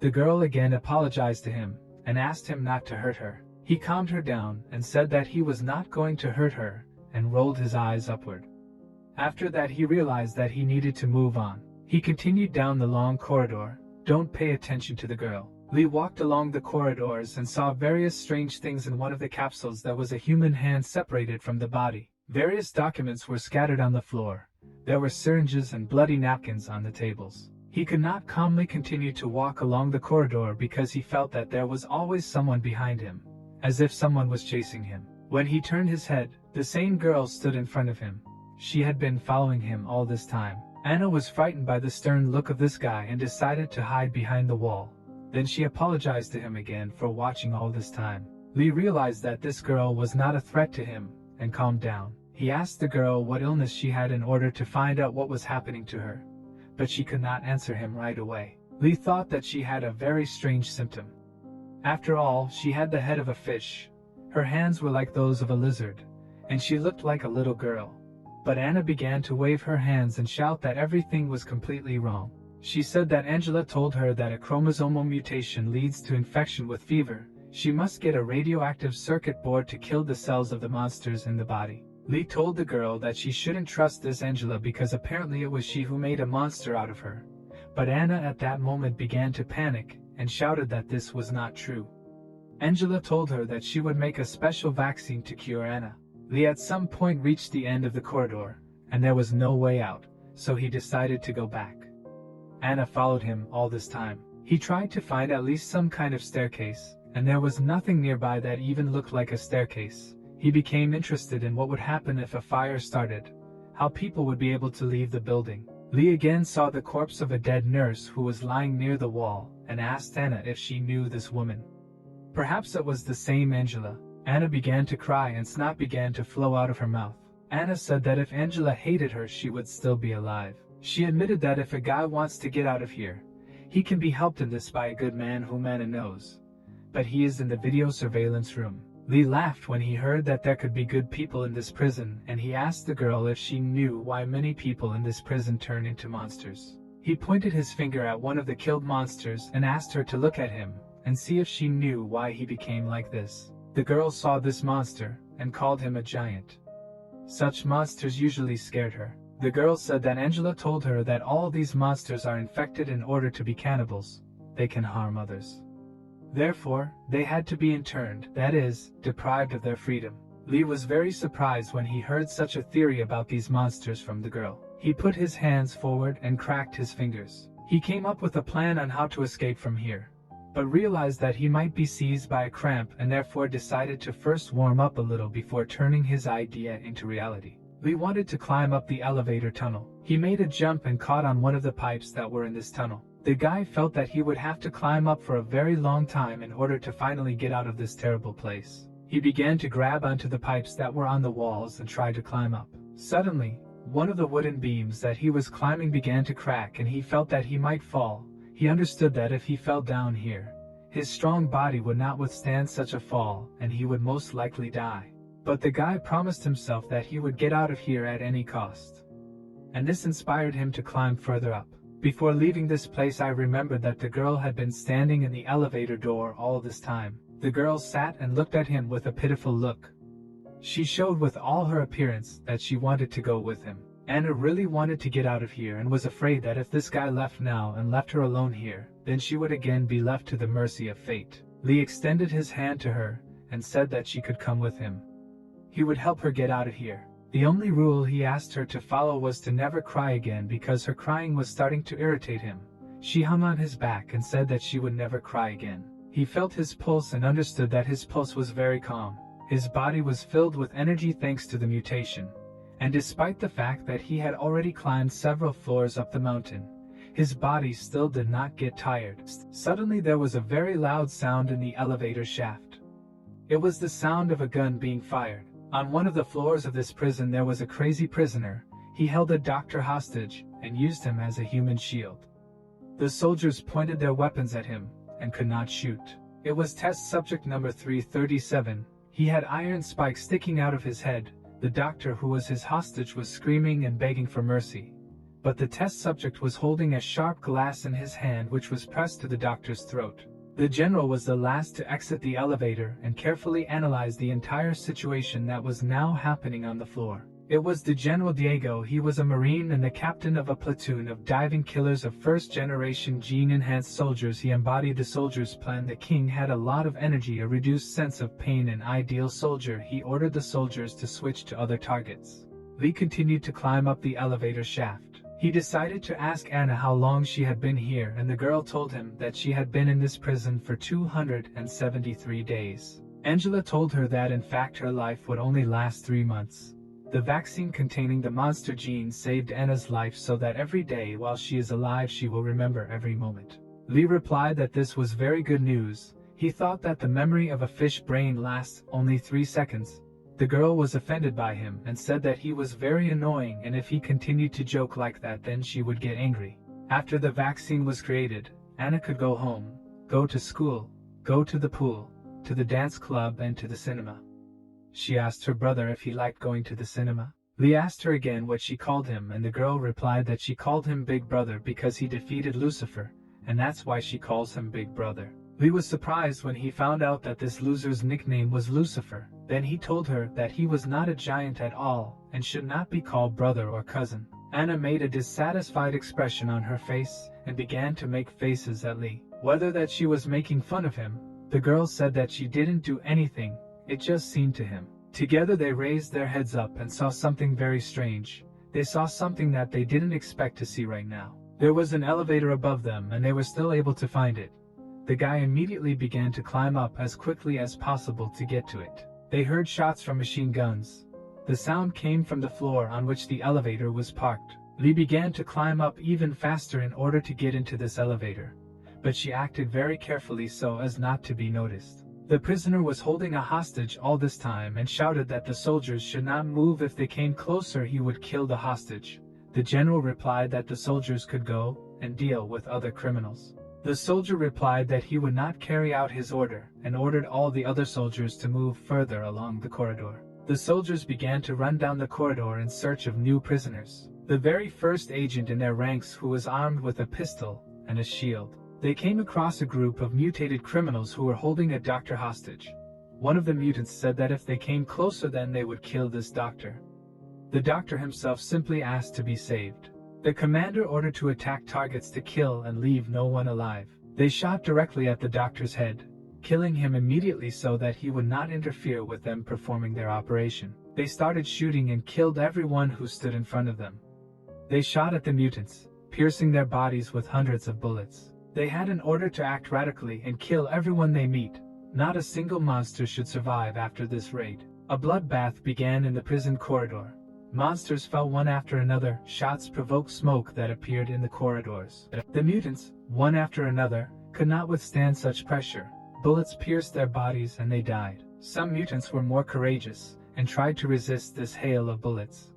The girl again apologized to him and asked him not to hurt her. He calmed her down and said that he was not going to hurt her and rolled his eyes upward. After that he realized that he needed to move on. He continued down the long corridor. Don't pay attention to the girl. Lee walked along the corridors and saw various strange things. In one of the capsules there was a human hand separated from the body. Various documents were scattered on the floor. There were syringes and bloody napkins on the tables. He could not calmly continue to walk along the corridor because he felt that there was always someone behind him, as if someone was chasing him. When he turned his head, The same girl stood in front of him. She had been following him all this time. Anna was frightened by the stern look of this guy and decided to hide behind the wall. Then she apologized to him again for watching all this time. Lee realized that this girl was not a threat to him and calmed down. He asked the girl what illness she had in order to find out what was happening to her, but she could not answer him right away. Lee thought that she had a very strange symptom. After all, she had the head of a fish, her hands were like those of a lizard, and she looked like a little girl. But Anna began to wave her hands and shout that everything was completely wrong. She said that Angela told her that a chromosomal mutation leads to infection with fever. She must get a radioactive circuit board to kill the cells of the monsters in the body. Lee told the girl that she shouldn't trust this Angela because apparently it was she who made a monster out of her. But Anna at that moment began to panic and shouted that this was not true. Angela told her that she would make a special vaccine to cure Anna. Lee at some point reached the end of the corridor, and there was no way out, so he decided to go back. Anna followed him all this time. He tried to find at least some kind of staircase, and there was nothing nearby that even looked like a staircase. He became interested in what would happen if a fire started, how people would be able to leave the building. Lee again saw the corpse of a dead nurse who was lying near the wall, and asked Anna if she knew this woman. Perhaps it was the same Angela. Anna began to cry and snot began to flow out of her mouth. Anna said that if Angela hated her she would still be alive. She admitted that if a guy wants to get out of here, he can be helped in this by a good man whom Anna knows. But he is in the video surveillance room. Lee laughed when he heard that there could be good people in this prison, and he asked the girl if she knew why many people in this prison turn into monsters. He pointed his finger at one of the killed monsters and asked her to look at him and see if she knew why he became like this. The girl saw this monster and called him a giant. Such monsters usually scared her. The girl said that Angela told her that all these monsters are infected in order to be cannibals. They can harm others. Therefore, they had to be interned, that is, deprived of their freedom. Lee was very surprised when he heard such a theory about these monsters from the girl. He put his hands forward and cracked his fingers. He came up with a plan on how to escape from here, but realized that he might be seized by a cramp and therefore decided to first warm up a little before turning his idea into reality. Lee wanted to climb up the elevator tunnel. He made a jump and caught on one of the pipes that were in this tunnel. The guy felt that he would have to climb up for a very long time in order to finally get out of this terrible place. He began to grab onto the pipes that were on the walls and try to climb up. Suddenly, one of the wooden beams that he was climbing began to crack and he felt that he might fall. He understood that if he fell down here, his strong body would not withstand such a fall and he would most likely die. But the guy promised himself that he would get out of here at any cost. And this inspired him to climb further up. Before leaving this place I remembered that the girl had been standing in the elevator door all this time. The girl sat and looked at him with a pitiful look. She showed with all her appearance that she wanted to go with him. Anna really wanted to get out of here and was afraid that if this guy left now and left her alone here, then she would again be left to the mercy of fate. Lee extended his hand to her and said that she could come with him. He would help her get out of here. The only rule he asked her to follow was to never cry again because her crying was starting to irritate him. She hung on his back and said that she would never cry again. He felt his pulse and understood that his pulse was very calm. His body was filled with energy thanks to the mutation. And despite the fact that he had already climbed several floors up the mountain, his body still did not get tired. Suddenly there was a very loud sound in the elevator shaft. It was the sound of a gun being fired. On one of the floors of this prison there was a crazy prisoner. He held a doctor hostage and used him as a human shield. The soldiers pointed their weapons at him and could not shoot. It was test subject number 337. He had iron spikes sticking out of his head. The doctor who was his hostage was screaming and begging for mercy. But the test subject was holding a sharp glass in his hand which was pressed to the doctor's throat. The general was the last to exit the elevator and carefully analyze the entire situation that was now happening on the floor. It was the General Diego. He was a Marine and the captain of a platoon of diving killers of first-generation gene-enhanced soldiers. He embodied the soldiers' plan. The king had a lot of energy, a reduced sense of pain, an ideal soldier. He ordered the soldiers to switch to other targets. Lee continued to climb up the elevator shaft. He decided to ask Anna how long she had been here, and the girl told him that she had been in this prison for 273 days. Angela told her that in fact her life would only last 3 months. The vaccine containing the monster gene saved Anna's life so that every day while she is alive she will remember every moment. Lee replied that this was very good news. He thought that the memory of a fish brain lasts only 3 seconds. The girl was offended by him and said that he was very annoying and if he continued to joke like that then she would get angry. After the vaccine was created, Anna could go home, go to school, go to the pool, to the dance club and to the cinema. She asked her brother if he liked going to the cinema. Lee asked her again what she called him and the girl replied that she called him Big Brother because he defeated Lucifer, and that's why she calls him Big Brother. Lee was surprised when he found out that this loser's nickname was Lucifer. Then he told her that he was not a giant at all and should not be called brother or cousin. Anna made a dissatisfied expression on her face and began to make faces at Lee. Whether that she was making fun of him, the girl said that she didn't do anything, it just seemed to him. Together they raised their heads up and saw something very strange. They saw something that they didn't expect to see right now. There was an elevator above them and they were still able to find it. The guy immediately began to climb up as quickly as possible to get to it. They heard shots from machine guns. The sound came from the floor on which the elevator was parked. Lee began to climb up even faster in order to get into this elevator, but she acted very carefully so as not to be noticed. The prisoner was holding a hostage all this time and shouted that the soldiers should not move. If they came closer he would kill the hostage. The general replied that the soldiers could go and deal with other criminals. The soldier replied that he would not carry out his order and ordered all the other soldiers to move further along the corridor. The soldiers began to run down the corridor in search of new prisoners. The very first agent in their ranks who was armed with a pistol and a shield. They came across a group of mutated criminals who were holding a doctor hostage. One of the mutants said that if they came closer then they would kill this doctor. The doctor himself simply asked to be saved. The commander ordered to attack targets to kill and leave no one alive. They shot directly at the doctor's head, killing him immediately so that he would not interfere with them performing their operation. They started shooting and killed everyone who stood in front of them. They shot at the mutants, piercing their bodies with hundreds of bullets. They had an order to act radically and kill everyone they meet. Not a single monster should survive after this raid. A bloodbath began in the prison corridor. Monsters fell one after another. Shots provoked smoke that appeared in the corridors. The mutants, one after another, could not withstand such pressure. Bullets pierced their bodies and they died. Some mutants were more courageous and tried to resist this hail of bullets.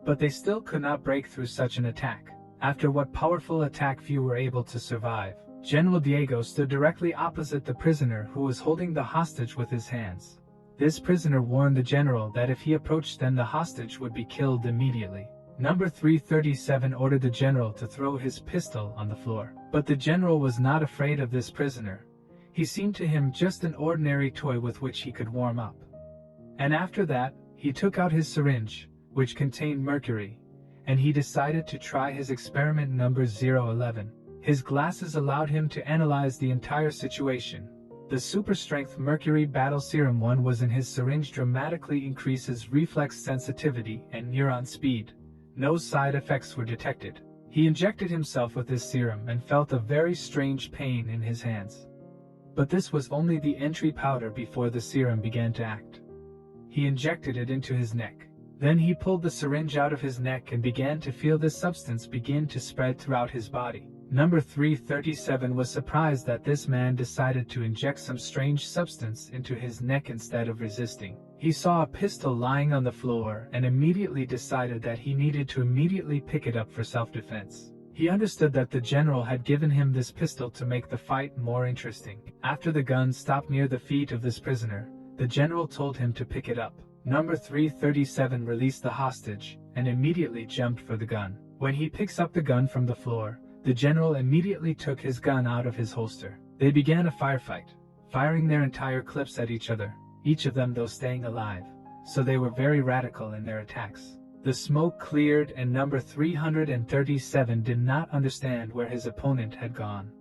But they still could not break through such an attack. After what powerful attack few were able to survive. General Diego stood directly opposite the prisoner who was holding the hostage with his hands. This prisoner warned the general that if he approached then the hostage would be killed immediately. Number 337 ordered the general to throw his pistol on the floor. But the general was not afraid of this prisoner. He seemed to him just an ordinary toy with which he could warm up. And after that, he took out his syringe, which contained mercury, and he decided to try his experiment number 011. His glasses allowed him to analyze the entire situation. The super-strength mercury battle serum 1 was in his syringe dramatically increases reflex sensitivity and neuron speed. No side effects were detected. He injected himself with this serum and felt a very strange pain in his hands. But this was only the entry powder before the serum began to act. He injected it into his neck. Then he pulled the syringe out of his neck and began to feel this substance begin to spread throughout his body. Number 337 was surprised that this man decided to inject some strange substance into his neck instead of resisting. He saw a pistol lying on the floor and immediately decided that he needed to immediately pick it up for self-defense. He understood that the general had given him this pistol to make the fight more interesting. After the gun stopped near the feet of this prisoner, the general told him to pick it up. Number 337 released the hostage and immediately jumped for the gun. When he picks up the gun from the floor, the general immediately took his gun out of his holster. They began a firefight, firing their entire clips at each other, each of them though staying alive, so they were very radical in their attacks. The smoke cleared and number 337 did not understand where his opponent had gone.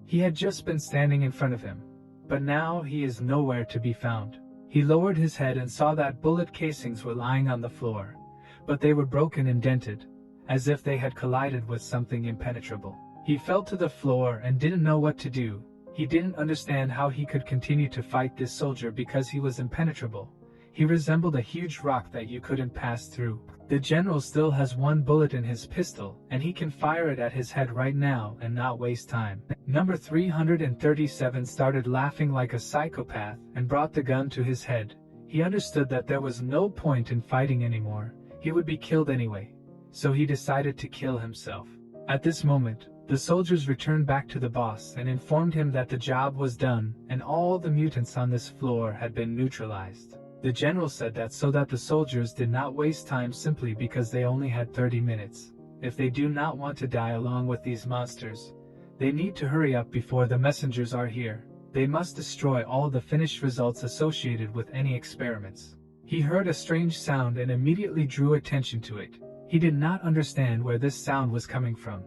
He had just been standing in front of him, but now he is nowhere to be found. He lowered his head and saw that bullet casings were lying on the floor, but they were broken and dented, as if they had collided with something impenetrable. He fell to the floor and didn't know what to do. He He didn't understand how he could continue to fight this soldier because he was impenetrable. He resembled a huge rock that you couldn't pass through. The general still has one bullet in his pistol, and he can fire it at his head right now and not waste time. Number 337 started laughing like a psychopath and brought the gun to his head. He understood that there was no point in fighting anymore. He would be killed anyway. So he decided to kill himself. At this moment, the soldiers returned back to the boss and informed him that the job was done and all the mutants on this floor had been neutralized. The general said that so that the soldiers did not waste time simply because they only had 30 minutes. If they do not want to die along with these monsters, they need to hurry up before the messengers are here. They must destroy all the finished results associated with any experiments. He heard a strange sound and immediately drew attention to it. He did not understand where this sound was coming from,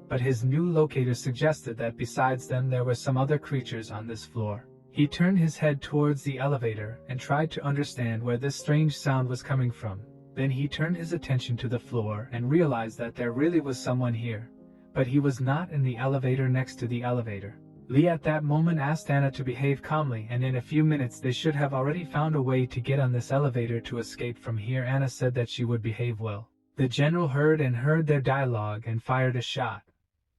but his new locator suggested that besides them there were some other creatures on this floor. He turned his head towards the elevator and tried to understand where this strange sound was coming from. Then he turned his attention to the floor and realized that there really was someone here, but he was not in the elevator next to the elevator. Lee at that moment asked Anna to behave calmly, and in a few minutes they should have already found a way to get on this elevator to escape from here. Anna said that she would behave well. The general heard their dialogue and fired a shot.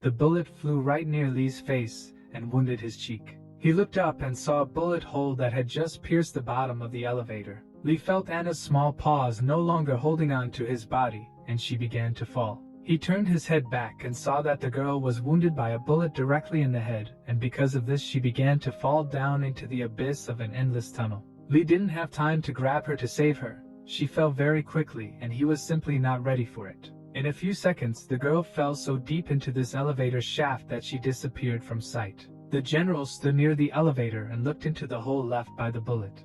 The bullet flew right near Lee's face and wounded his cheek. He looked up and saw a bullet hole that had just pierced the bottom of the elevator. Lee felt Anna's small paws no longer holding on to his body, and she began to fall. He turned his head back and saw that the girl was wounded by a bullet directly in the head, and because of this she began to fall down into the abyss of an endless tunnel. Lee didn't have time to grab her to save her. She fell very quickly, and he was simply not ready for it. In a few seconds, the girl fell so deep into this elevator shaft that she disappeared from sight. The general stood near the elevator and looked into the hole left by the bullet.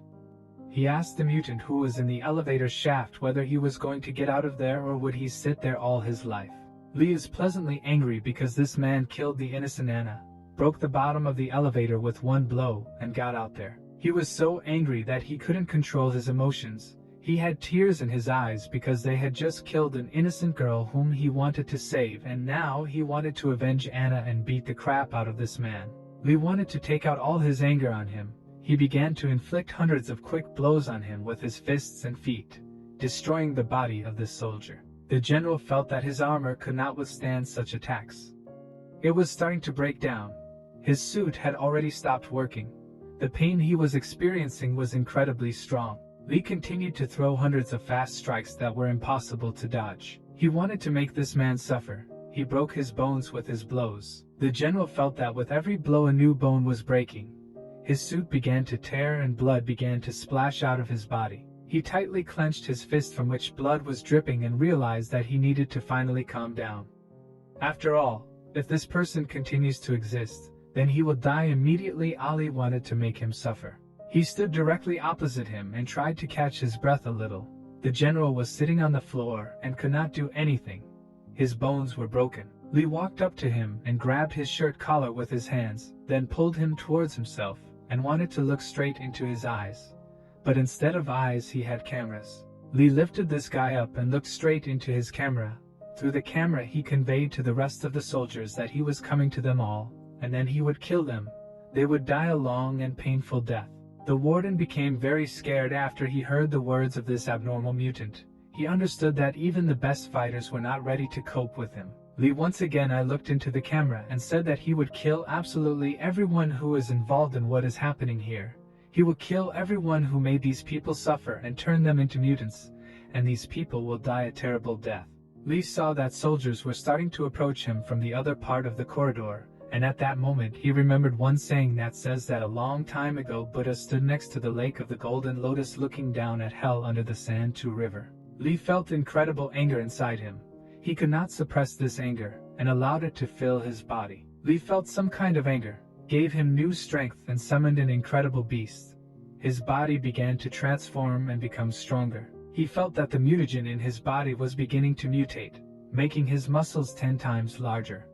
He asked the mutant who was in the elevator shaft whether he was going to get out of there or would he sit there all his life. Lee is pleasantly angry because this man killed the innocent Anna, broke the bottom of the elevator with one blow, and got out there. He was so angry that he couldn't control his emotions. He had tears in his eyes because they had just killed an innocent girl whom he wanted to save, and now he wanted to avenge Anna and beat the crap out of this man. Lee wanted to take out all his anger on him. He began to inflict hundreds of quick blows on him with his fists and feet, destroying the body of this soldier. The general felt that his armor could not withstand such attacks. It was starting to break down. His suit had already stopped working. The pain he was experiencing was incredibly strong. Lee continued to throw hundreds of fast strikes that were impossible to dodge. He wanted to make this man suffer. He broke his bones with his blows. The general felt that with every blow a new bone was breaking. His suit began to tear and blood began to splash out of his body. He tightly clenched his fist from which blood was dripping and realized that he needed to finally calm down. After all, if this person continues to exist, then he will die immediately. Ali wanted to make him suffer. He stood directly opposite him and tried to catch his breath a little. The general was sitting on the floor and could not do anything. His bones were broken. Lee walked up to him and grabbed his shirt collar with his hands, then pulled him towards himself and wanted to look straight into his eyes. But instead of eyes he had cameras. Lee lifted this guy up and looked straight into his camera. Through the camera he conveyed to the rest of the soldiers that he was coming to them all, and then he would kill them. They would die a long and painful death. The warden became very scared after he heard the words of this abnormal mutant. He understood that even the best fighters were not ready to cope with him. Lee once again looked into the camera and said that he would kill absolutely everyone who is involved in what is happening here. He will kill everyone who made these people suffer and turn them into mutants, and these people will die a terrible death. Lee saw that soldiers were starting to approach him from the other part of the corridor, and at that moment he remembered one saying that says that a long time ago Buddha stood next to the lake of the golden lotus looking down at hell under the Sandow river. Lee felt incredible anger inside him. He could not suppress this anger, and allowed it to fill his body. Lee felt some kind of anger, gave him new strength and summoned an incredible beast. His body began to transform and become stronger. He felt that the mutagen in his body was beginning to mutate, making his muscles 10 times larger.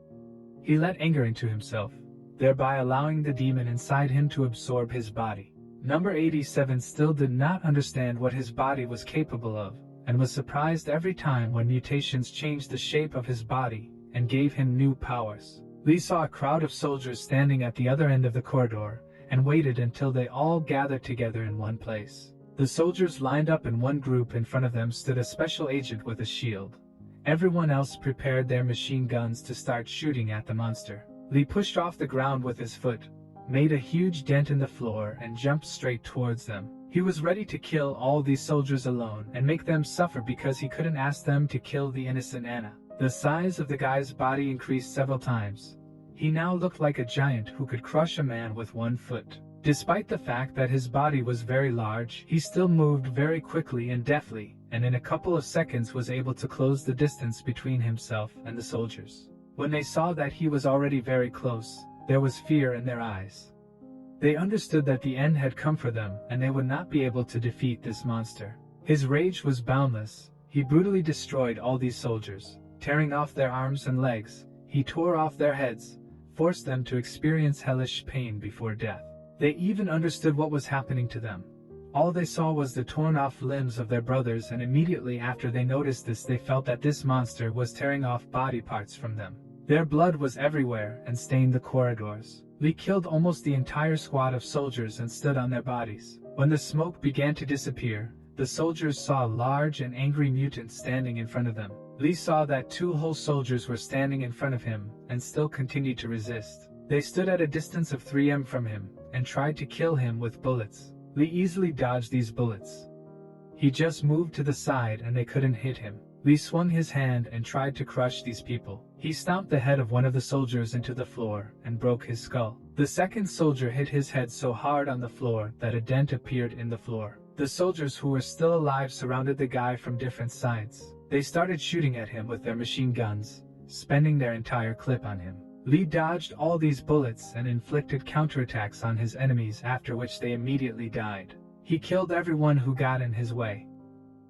He let anger into himself, thereby allowing the demon inside him to absorb his body. Number 87 still did not understand what his body was capable of, and was surprised every time when mutations changed the shape of his body and gave him new powers. Lee saw a crowd of soldiers standing at the other end of the corridor, and waited until they all gathered together in one place. The soldiers lined up in one group. In front of them stood a special agent with a shield. Everyone else prepared their machine guns to start shooting at the monster. Lee pushed off the ground with his foot, made a huge dent in the floor, and jumped straight towards them. He was ready to kill all these soldiers alone and make them suffer because he couldn't ask them to kill the innocent Anna. The size of the guy's body increased several times. He now looked like a giant who could crush a man with one foot. Despite the fact that his body was very large, he still moved very quickly and deftly, and in a couple of seconds was able to close the distance between himself and the soldiers. When they saw that he was already very close, there was fear in their eyes. They understood that the end had come for them, and they would not be able to defeat this monster. His rage was boundless. He brutally destroyed all these soldiers, tearing off their arms and legs. He tore off their heads, forced them to experience hellish pain before death. They even understood what was happening to them. All they saw was the torn off limbs of their brothers, and immediately after they noticed this, they felt that this monster was tearing off body parts from them. Their blood was everywhere and stained the corridors. Lee killed almost the entire squad of soldiers and stood on their bodies. When the smoke began to disappear, the soldiers saw a large and angry mutant standing in front of them. Lee saw that 2 whole soldiers were standing in front of him and still continued to resist. They stood at a distance of 3 m from him and tried to kill him with bullets. Lee easily dodged these bullets. He just moved to the side and they couldn't hit him. Lee swung his hand and tried to crush these people. He stomped the head of one of the soldiers into the floor and broke his skull. The second soldier hit his head so hard on the floor that a dent appeared in the floor. The soldiers who were still alive surrounded the guy from different sides. They started shooting at him with their machine guns, spending their entire clip on him. Lee dodged all these bullets and inflicted counterattacks on his enemies, after which they immediately died. He killed everyone who got in his way.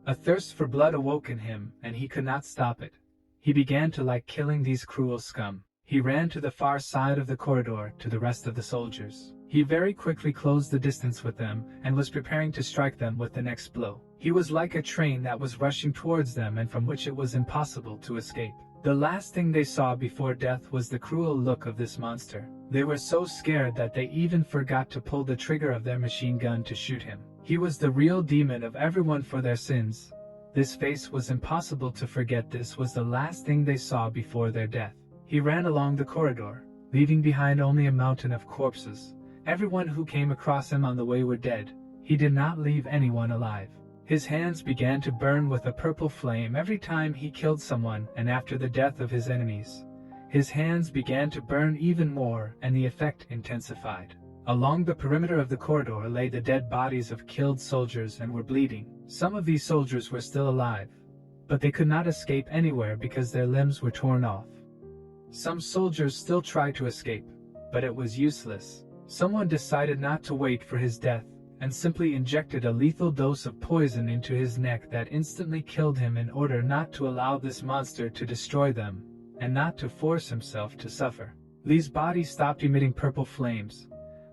A thirst for blood awoke in him, and he could not stop it. He began to like killing these cruel scum. He ran to the far side of the corridor to the rest of the soldiers. He very quickly closed the distance with them and was preparing to strike them with the next blow. He was like a train that was rushing towards them and from which it was impossible to escape. The last thing they saw before death was the cruel look of this monster. They were so scared that they even forgot to pull the trigger of their machine gun to shoot him. He was the real demon of everyone for their sins. This face was impossible to forget. This was the last thing they saw before their death. He ran along the corridor, leaving behind only a mountain of corpses. Everyone who came across him on the way were dead. He did not leave anyone alive. His hands began to burn with a purple flame every time he killed someone, and after the death of his enemies, his hands began to burn even more, and the effect intensified. Along the perimeter of the corridor lay the dead bodies of killed soldiers and were bleeding. Some of these soldiers were still alive, but they could not escape anywhere because their limbs were torn off. Some soldiers still tried to escape, but it was useless. Someone decided not to wait for his death and simply injected a lethal dose of poison into his neck that instantly killed him in order not to allow this monster to destroy them and not to force himself to suffer. Lee's body stopped emitting purple flames,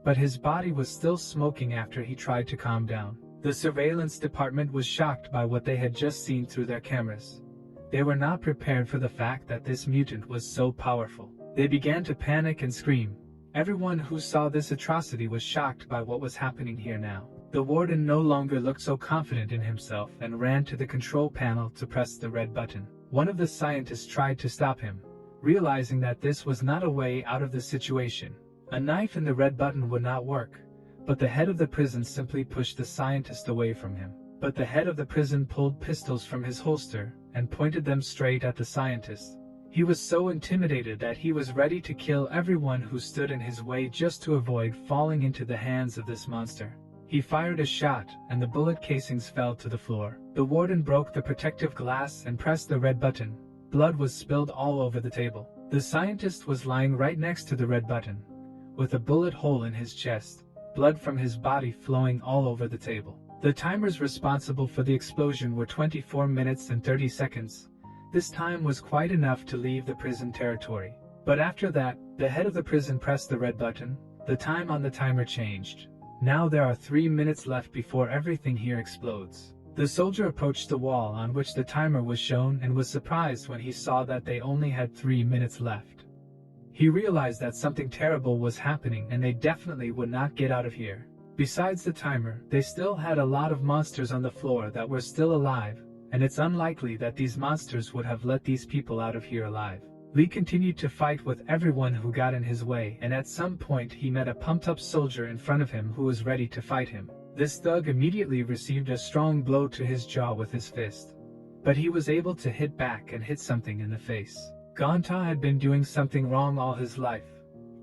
but his body was still smoking after he tried to calm down. The surveillance department was shocked by what they had just seen through their cameras. They were not prepared for the fact that this mutant was so powerful. They began to panic and scream. Everyone who saw this atrocity was shocked by what was happening here now. The warden no longer looked so confident in himself and ran to the control panel to press the red button. One of the scientists tried to stop him, realizing that this was not a way out of the situation. A knife in the red button would not work, but the head of the prison simply pushed the scientist away from him. But the head of the prison pulled pistols from his holster and pointed them straight at the scientist. He was so intimidated that he was ready to kill everyone who stood in his way just to avoid falling into the hands of this monster. He fired a shot, and the bullet casings fell to the floor. The warden broke the protective glass and pressed the red button. Blood was spilled all over the table. The scientist was lying right next to the red button, with a bullet hole in his chest, blood from his body flowing all over the table. The timers responsible for the explosion were 24 minutes and 30 seconds. This time was quite enough to leave the prison territory. But after that, the head of the prison pressed the red button. The time on the timer changed. Now there are 3 minutes left before everything here explodes. The soldier approached the wall on which the timer was shown and was surprised when he saw that they only had 3 minutes left. He realized that something terrible was happening and they definitely would not get out of here. Besides the timer, they still had a lot of monsters on the floor that were still alive, and it's unlikely that these monsters would have let these people out of here alive. Lee continued to fight with everyone who got in his way, and at some point he met a pumped-up soldier in front of him who was ready to fight him. This thug immediately received a strong blow to his jaw with his fist, but he was able to hit back and hit something in the face. Ganta had been doing something wrong all his life.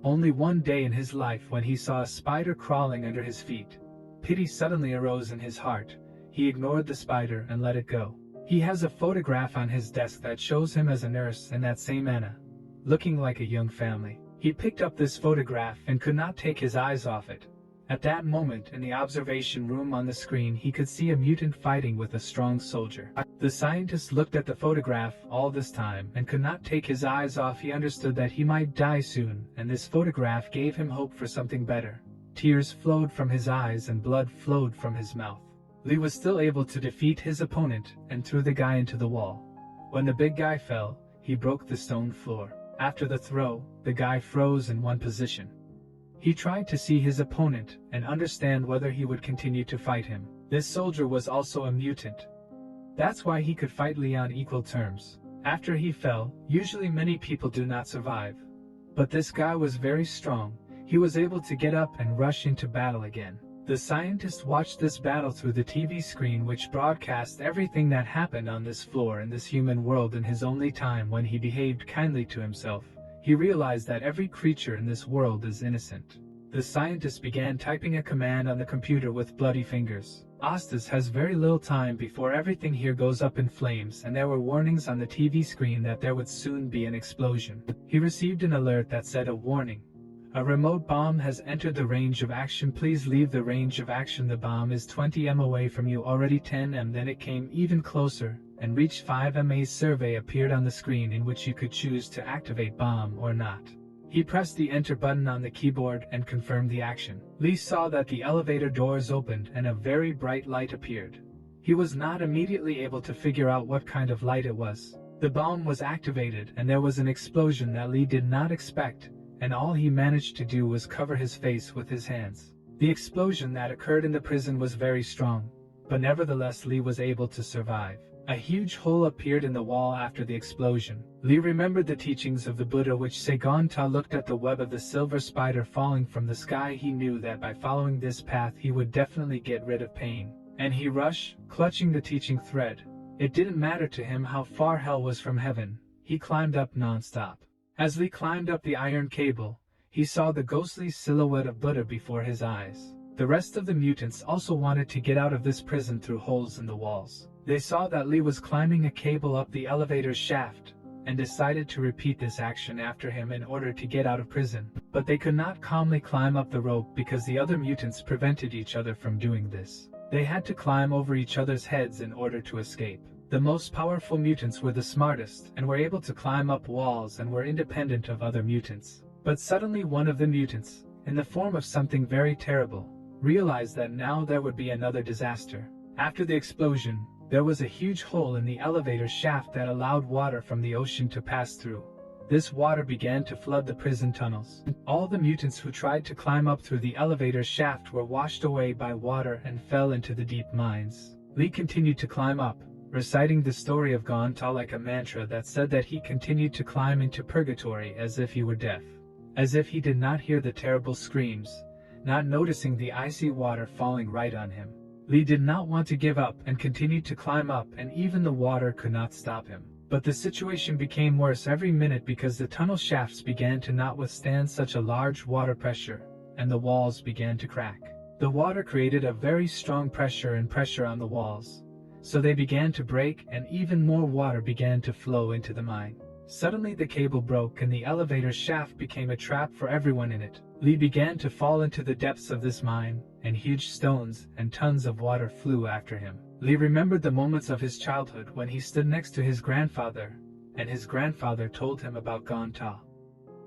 Only one day in his life when he saw a spider crawling under his feet. Pity suddenly arose in his heart. He ignored the spider and let it go. He has a photograph on his desk that shows him as a nurse and that same Anna, looking like a young family. He picked up this photograph and could not take his eyes off it. At that moment in the observation room on the screen he could see a mutant fighting with a strong soldier. The scientist looked at the photograph all this time and could not take his eyes off. He understood that he might die soon, and this photograph gave him hope for something better. Tears flowed from his eyes and blood flowed from his mouth. Lee was still able to defeat his opponent and threw the guy into the wall. When the big guy fell, he broke the stone floor. After the throw, the guy froze in one position. He tried to see his opponent and understand whether he would continue to fight him. This soldier was also a mutant. That's why he could fight Lee on equal terms. After he fell, usually many people do not survive. But this guy was very strong. He was able to get up and rush into battle again. The scientist watched this battle through the TV screen which broadcast everything that happened on this floor in this human world. In his only time when he behaved kindly to himself, he realized that every creature in this world is innocent. The scientist began typing a command on the computer with bloody fingers. Ostas has very little time before everything here goes up in flames, and there were warnings on the TV screen that there would soon be an explosion. He received an alert that said a warning. A remote bomb has entered the range of action. Please leave the range of action. The bomb is 20 m away from you, already 10 m. Then it came even closer and reached 5 m. A survey appeared on the screen in which you could choose to activate bomb or not. He pressed the enter button on the keyboard and confirmed the action. Lee saw that the elevator doors opened and a very bright light appeared. He was not immediately able to figure out what kind of light it was. The bomb was activated and there was an explosion that Lee did not expect, and all he managed to do was cover his face with his hands. The explosion that occurred in the prison was very strong, but nevertheless Lee was able to survive. A huge hole appeared in the wall after the explosion. Lee remembered the teachings of the Buddha which say Ganta looked at the web of the silver spider falling from the sky. He knew that by following this path he would definitely get rid of pain. And he rushed, clutching the teaching thread. It didn't matter to him how far hell was from heaven. He climbed up non-stop. As Lee climbed up the iron cable, he saw the ghostly silhouette of Buddha before his eyes. The rest of the mutants also wanted to get out of this prison through holes in the walls. They saw that Lee was climbing a cable up the elevator's shaft, and decided to repeat this action after him in order to get out of prison. But they could not calmly climb up the rope because the other mutants prevented each other from doing this. They had to climb over each other's heads in order to escape. The most powerful mutants were the smartest and were able to climb up walls and were independent of other mutants. But suddenly one of the mutants, in the form of something very terrible, realized that now there would be another disaster. After the explosion, there was a huge hole in the elevator shaft that allowed water from the ocean to pass through. This water began to flood the prison tunnels. All the mutants who tried to climb up through the elevator shaft were washed away by water and fell into the deep mines. Lee continued to climb up, reciting the story of Ganta like a mantra that said that he continued to climb into purgatory as if he were deaf. As if he did not hear the terrible screams, not noticing the icy water falling right on him. Lee did not want to give up and continued to climb up, and even the water could not stop him. But the situation became worse every minute because the tunnel shafts began to not withstand such a large water pressure, and the walls began to crack. The water created a very strong pressure on the walls, so they began to break and even more water began to flow into the mine. Suddenly the cable broke and the elevator shaft became a trap for everyone in it. Lee began to fall into the depths of this mine, and huge stones and tons of water flew after him. Lee remembered the moments of his childhood when he stood next to his grandfather, and his grandfather told him about Ganta.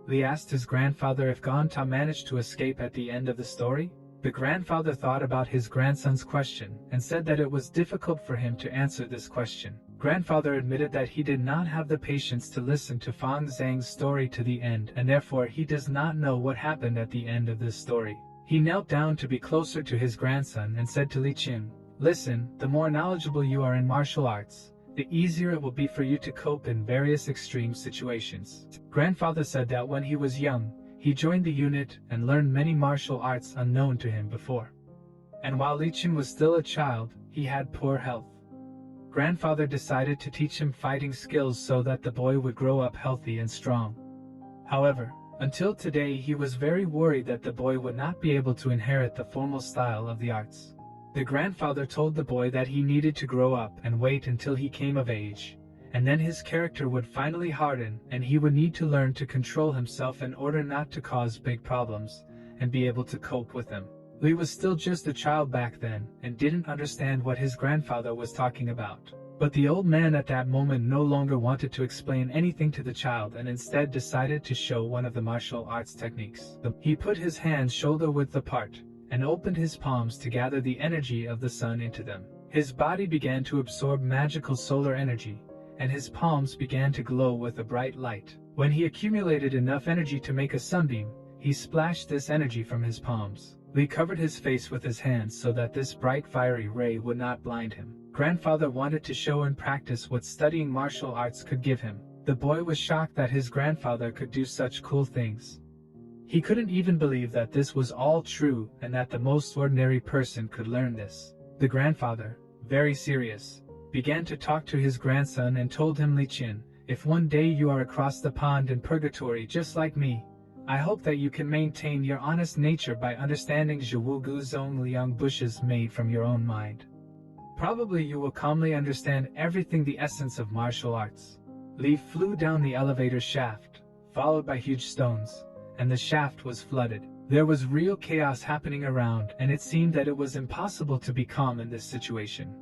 Lee asked his grandfather if Ganta managed to escape at the end of the story. The grandfather thought about his grandson's question and said that it was difficult for him to answer this question. Grandfather admitted that he did not have the patience to listen to Fang Zhang's story to the end, and therefore he does not know what happened at the end of this story. He knelt down to be closer to his grandson and said to Li Qin, "Listen, the more knowledgeable you are in martial arts, the easier it will be for you to cope in various extreme situations." Grandfather said that when he was young, he joined the unit and learned many martial arts unknown to him before. And while Li Qin was still a child, he had poor health. Grandfather decided to teach him fighting skills so that the boy would grow up healthy and strong. However, until today he was very worried that the boy would not be able to inherit the formal style of the arts. The grandfather told the boy that he needed to grow up and wait until he came of age, and then his character would finally harden and he would need to learn to control himself in order not to cause big problems and be able to cope with them. Li was still just a child back then and didn't understand what his grandfather was talking about. But the old man at that moment no longer wanted to explain anything to the child and instead decided to show one of the martial arts techniques. He put his hands shoulder width apart and opened his palms to gather the energy of the sun into them. His body began to absorb magical solar energy, and his palms began to glow with a bright light. When he accumulated enough energy to make a sunbeam, he splashed this energy from his palms. Li covered his face with his hands so that this bright fiery ray would not blind him. Grandfather wanted to show in practice what studying martial arts could give him. The boy was shocked that his grandfather could do such cool things. He couldn't even believe that this was all true and that the most ordinary person could learn this. The grandfather, very serious, began to talk to his grandson and told him, "Li Qin, if one day you are across the pond in purgatory just like me, I hope that you can maintain your honest nature by understanding Zhiwu Zong Liang bushes made from your own mind. Probably you will calmly understand everything the essence of martial arts." Li flew down the elevator shaft, followed by huge stones, and the shaft was flooded. There was real chaos happening around, and it seemed that it was impossible to be calm in this situation.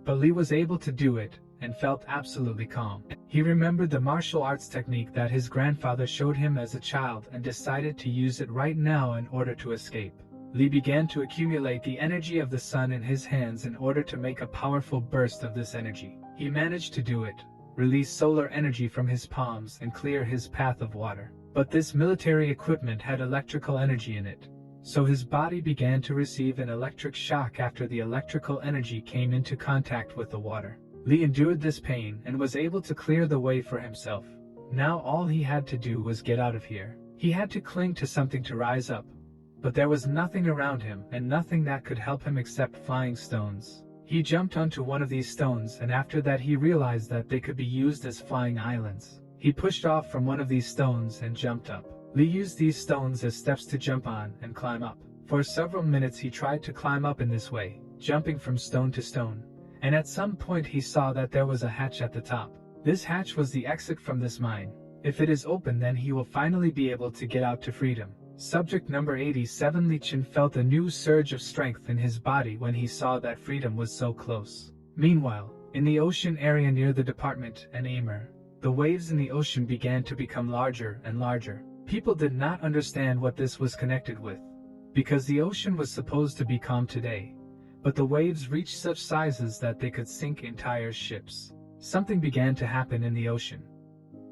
But Li was able to do it, and felt absolutely calm. He remembered the martial arts technique that his grandfather showed him as a child and decided to use it right now in order to escape. Li began to accumulate the energy of the sun in his hands in order to make a powerful burst of this energy. He managed to do it, release solar energy from his palms and clear his path of water. But this military equipment had electrical energy in it, so his body began to receive an electric shock after the electrical energy came into contact with the water. Li endured this pain and was able to clear the way for himself. Now all he had to do was get out of here. He had to cling to something to rise up, but there was nothing around him and nothing that could help him except flying stones. He jumped onto one of these stones, and after that he realized that they could be used as flying islands. He pushed off from one of these stones and jumped up. Li used these stones as steps to jump on and climb up. For several minutes he tried to climb up in this way, jumping from stone to stone, and at some point he saw that there was a hatch at the top. This hatch was the exit from this mine. If it is open, then he will finally be able to get out to freedom. Subject number 87. Li Qin felt a new surge of strength in his body when he saw that freedom was so close. Meanwhile, in the ocean area near the department and Amer, the waves in the ocean began to become larger and larger. People did not understand what this was connected with, because the ocean was supposed to be calm today, but the waves reached such sizes that they could sink entire ships. Something began to happen in the ocean.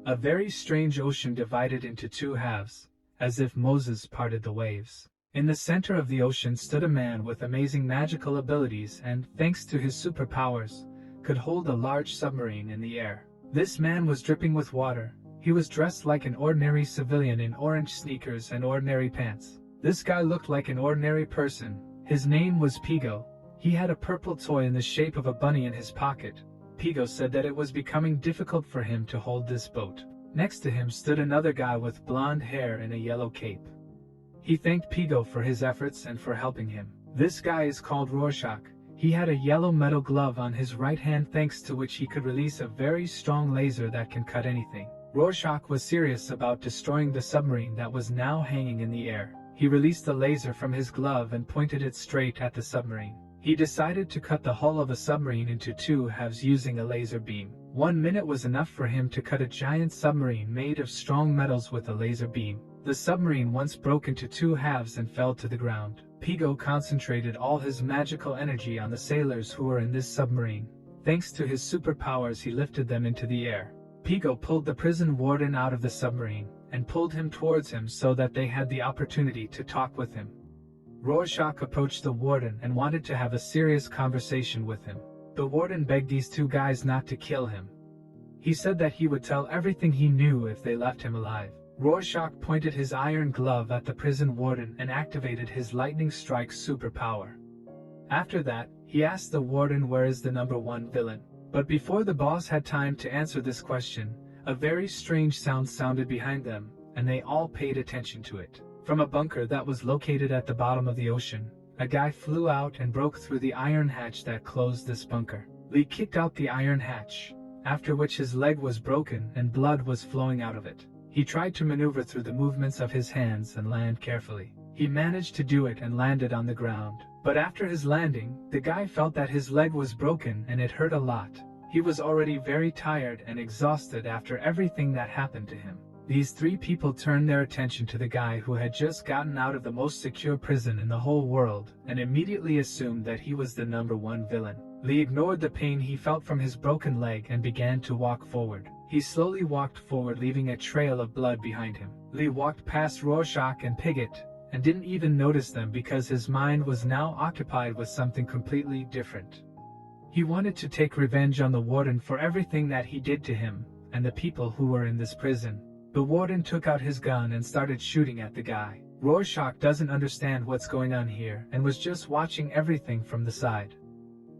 A very strange ocean divided into two halves, as if Moses parted the waves. In the center of the ocean stood a man with amazing magical abilities and, thanks to his superpowers, could hold a large submarine in the air. This man was dripping with water. He was dressed like an ordinary civilian in orange sneakers and ordinary pants. This guy looked like an ordinary person. His name was Pigo. He had a purple toy in the shape of a bunny in his pocket. Pigo said that it was becoming difficult for him to hold this boat. Next to him stood another guy with blonde hair and a yellow cape. He thanked Pigo for his efforts and for helping him. This guy is called Rorschach. He had a yellow metal glove on his right hand, thanks to which he could release a very strong laser that can cut anything. Rorschach was serious about destroying the submarine that was now hanging in the air. He released the laser from his glove and pointed it straight at the submarine. He decided to cut the hull of a submarine into two halves using a laser beam. 1 minute was enough for him to cut a giant submarine made of strong metals with a laser beam. The submarine once broke into two halves and fell to the ground. Pigo concentrated all his magical energy on the sailors who were in this submarine. Thanks to his superpowers, he lifted them into the air. Pigo pulled the prison warden out of the submarine and pulled him towards him so that they had the opportunity to talk with him. Rorschach approached the warden and wanted to have a serious conversation with him. The warden begged these two guys not to kill him. He said that he would tell everything he knew if they left him alive. Rorschach pointed his iron glove at the prison warden and activated his lightning strike superpower. After that, he asked the warden where is the number one villain. But before the boss had time to answer this question, a very strange sound sounded behind them, and they all paid attention to it. From a bunker that was located at the bottom of the ocean, a guy flew out and broke through the iron hatch that closed this bunker. Lee kicked out the iron hatch, after which his leg was broken and blood was flowing out of it. He tried to maneuver through the movements of his hands and land carefully. He managed to do it and landed on the ground. But after his landing, the guy felt that his leg was broken and it hurt a lot. He was already very tired and exhausted after everything that happened to him. These three people turned their attention to the guy who had just gotten out of the most secure prison in the whole world and immediately assumed that he was the number one villain. Lee ignored the pain he felt from his broken leg and began to walk forward. He slowly walked forward, leaving a trail of blood behind him. Lee walked past Rorschach and Pigott and didn't even notice them because his mind was now occupied with something completely different. He wanted to take revenge on the warden for everything that he did to him and the people who were in this prison. The warden took out his gun and started shooting at the guy. Rorschach doesn't understand what's going on here and was just watching everything from the side.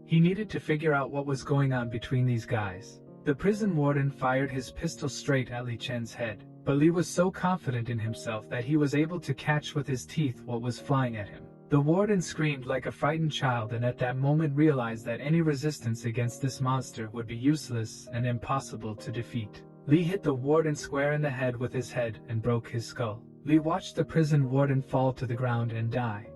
He needed to figure out what was going on between these guys. The prison warden fired his pistol straight at Li Chen's head, but Li was so confident in himself that he was able to catch with his teeth what was flying at him. The warden screamed like a frightened child and at that moment realized that any resistance against this monster would be useless and impossible to defeat. Li hit the warden square in the head with his head and broke his skull. Li watched the prison warden fall to the ground and die.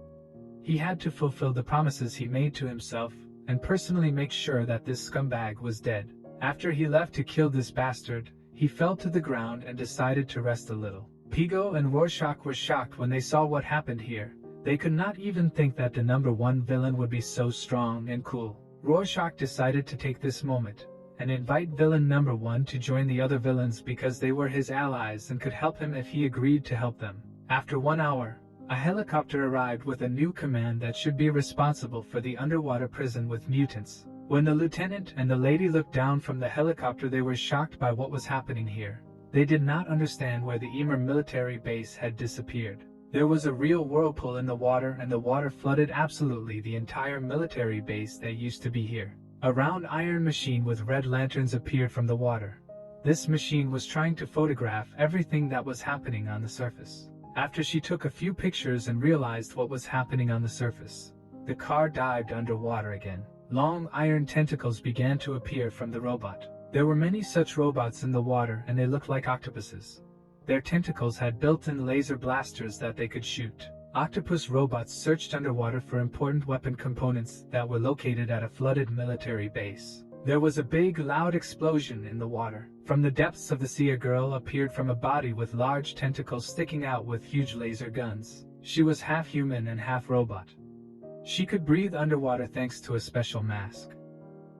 He had to fulfill the promises he made to himself and personally make sure that this scumbag was dead. After he left to kill this bastard, he fell to the ground and decided to rest a little. Pigo and Rorschach were shocked when they saw what happened here. They could not even think that the number one villain would be so strong and cool. Rorschach decided to take this moment and invite villain number one to join the other villains because they were his allies and could help him if he agreed to help them. After 1 hour, a helicopter arrived with a new command that should be responsible for the underwater prison with mutants. When the lieutenant and the lady looked down from the helicopter, they were shocked by what was happening here. They did not understand where the Emer military base had disappeared. There was a real whirlpool in the water and the water flooded absolutely the entire military base that used to be here. A round iron machine with red lanterns appeared from the water. This machine was trying to photograph everything that was happening on the surface. After she took a few pictures and realized what was happening on the surface, the car dived underwater again. Long iron tentacles began to appear from the robot. There were many such robots in the water and they looked like octopuses. Their tentacles had built-in laser blasters that they could shoot. Octopus robots searched underwater for important weapon components that were located at a flooded military base. There was a big, loud explosion in the water. From the depths of the sea, a girl appeared from a body with large tentacles sticking out with huge laser guns. She was half human and half robot. She could breathe underwater thanks to a special mask.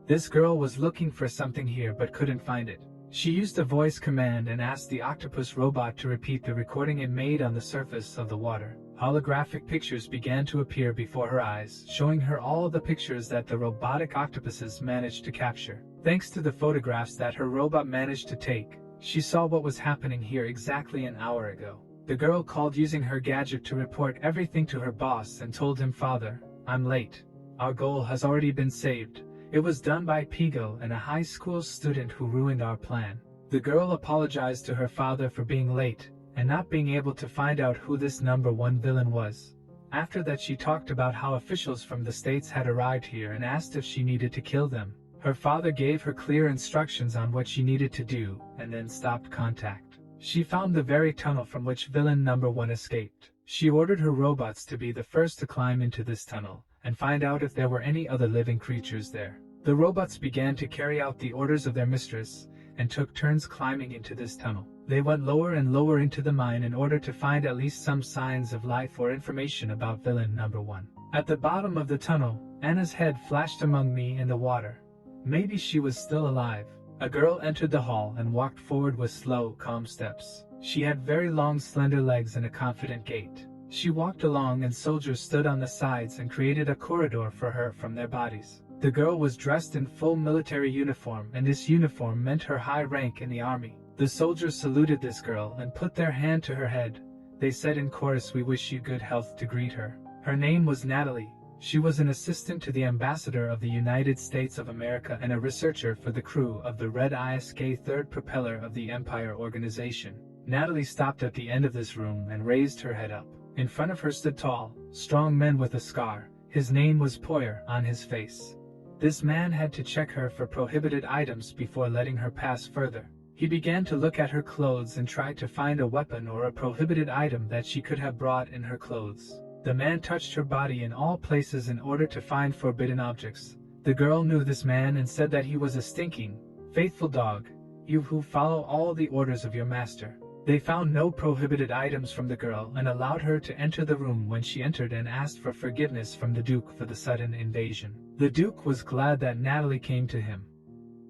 This girl was looking for something here but couldn't find it. She used a voice command and asked the octopus robot to repeat the recording it made on the surface of the water. Holographic pictures began to appear before her eyes, showing her all the pictures that the robotic octopuses managed to capture. Thanks to the photographs that her robot managed to take, she saw what was happening here exactly an hour ago. The girl called using her gadget to report everything to her boss and told him, "Father, I'm late. Our goal has already been saved. It was done by Pigo and a high school student who ruined our plan." The girl apologized to her father for being late and not being able to find out who this number one villain was. After that, she talked about how officials from the states had arrived here and asked if she needed to kill them. Her father gave her clear instructions on what she needed to do and then stopped contact. She found the very tunnel from which villain number one escaped. She ordered her robots to be the first to climb into this tunnel and find out if there were any other living creatures there. The robots began to carry out the orders of their mistress and took turns climbing into this tunnel. They went lower and lower into the mine in order to find at least some signs of life or information about villain number one. At the bottom of the tunnel, Anna's head flashed among me in the water, Maybe she was still alive. A girl entered the hall and walked forward with slow, calm steps. She had very long, slender legs and a confident gait. She walked along and soldiers stood on the sides and created a corridor for her from their bodies. The girl was dressed in full military uniform, and this uniform meant her high rank in the army. The soldiers saluted this girl and put their hand to her head. They said in chorus, "We wish you good health," to greet her. Her name was Natalie. She was an assistant to the ambassador of the United States of America and a researcher for the crew of the Red ISK third propeller of the Empire organization. Natalie stopped at the end of this room and raised her head up. In front of her stood tall, strong man with a scar. His name was Poyer on his face. This man had to check her for prohibited items before letting her pass further. He began to look at her clothes and tried to find a weapon or a prohibited item that she could have brought in her clothes. The man touched her body in all places in order to find forbidden objects. The girl knew this man and said that he was a stinking, faithful dog, you who follow all the orders of your master. They found no prohibited items from the girl and allowed her to enter the room when she entered and asked for forgiveness from the Duke for the sudden invasion. The Duke was glad that Natalie came to him.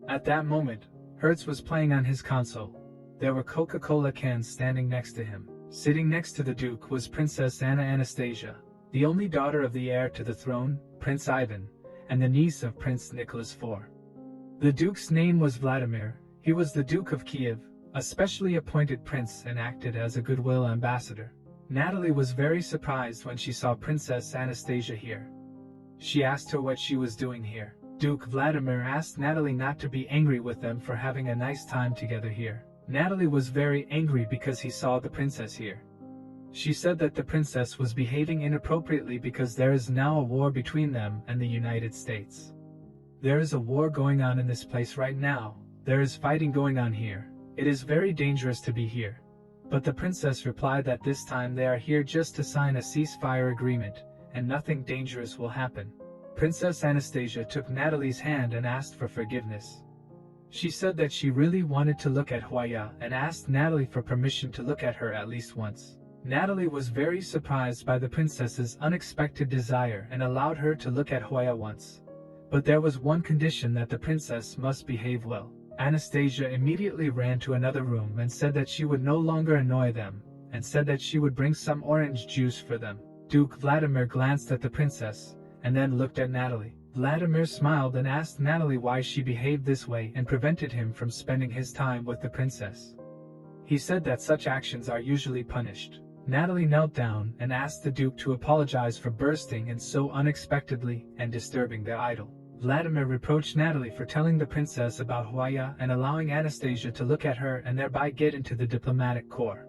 At that moment, Hertz was playing on his console. There were Coca-Cola cans standing next to him. Sitting next to the Duke was Princess Anna Anastasia, the only daughter of the heir to the throne, Prince Ivan, and the niece of Prince Nicholas IV. The Duke's name was Vladimir. He was the Duke of Kiev, a specially appointed prince, and acted as a goodwill ambassador. Natalie was very surprised when she saw Princess Anastasia here. She asked her what she was doing here. Duke Vladimir asked Natalie not to be angry with them for having a nice time together here. Natalie was very angry because he saw the princess here. She said that the princess was behaving inappropriately because there is now a war between them and the United States. There is a war going on in this place right now. There is fighting going on here. It is very dangerous to be here. But the princess replied that this time they are here just to sign a ceasefire agreement, and nothing dangerous will happen. Princess Anastasia took Natalie's hand and asked for forgiveness. She said that she really wanted to look at Hwaya and asked Natalie for permission to look at her at least once. Natalie was very surprised by the princess's unexpected desire and allowed her to look at Hwaya once. But there was one condition, that the princess must behave well. Anastasia immediately ran to another room and said that she would no longer annoy them, and said that she would bring some orange juice for them. Duke Vladimir glanced at the princess, and then looked at Natalie. Vladimir smiled and asked Natalie why she behaved this way and prevented him from spending his time with the princess. He said that such actions are usually punished. Natalie knelt down and asked the Duke to apologize for bursting in so unexpectedly and disturbing their idol. Vladimir reproached Natalie for telling the princess about Hwaya and allowing Anastasia to look at her and thereby get into the diplomatic corps.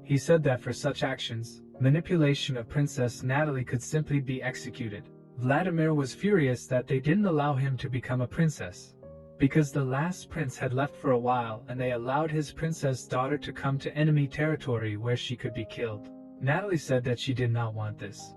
He said that for such actions, manipulation of Princess Natalie could simply be executed. Vladimir was furious that they didn't allow him to become a princess, because the last prince had left for a while and they allowed his princess daughter to come to enemy territory where she could be killed. Natalie said that she did not want this.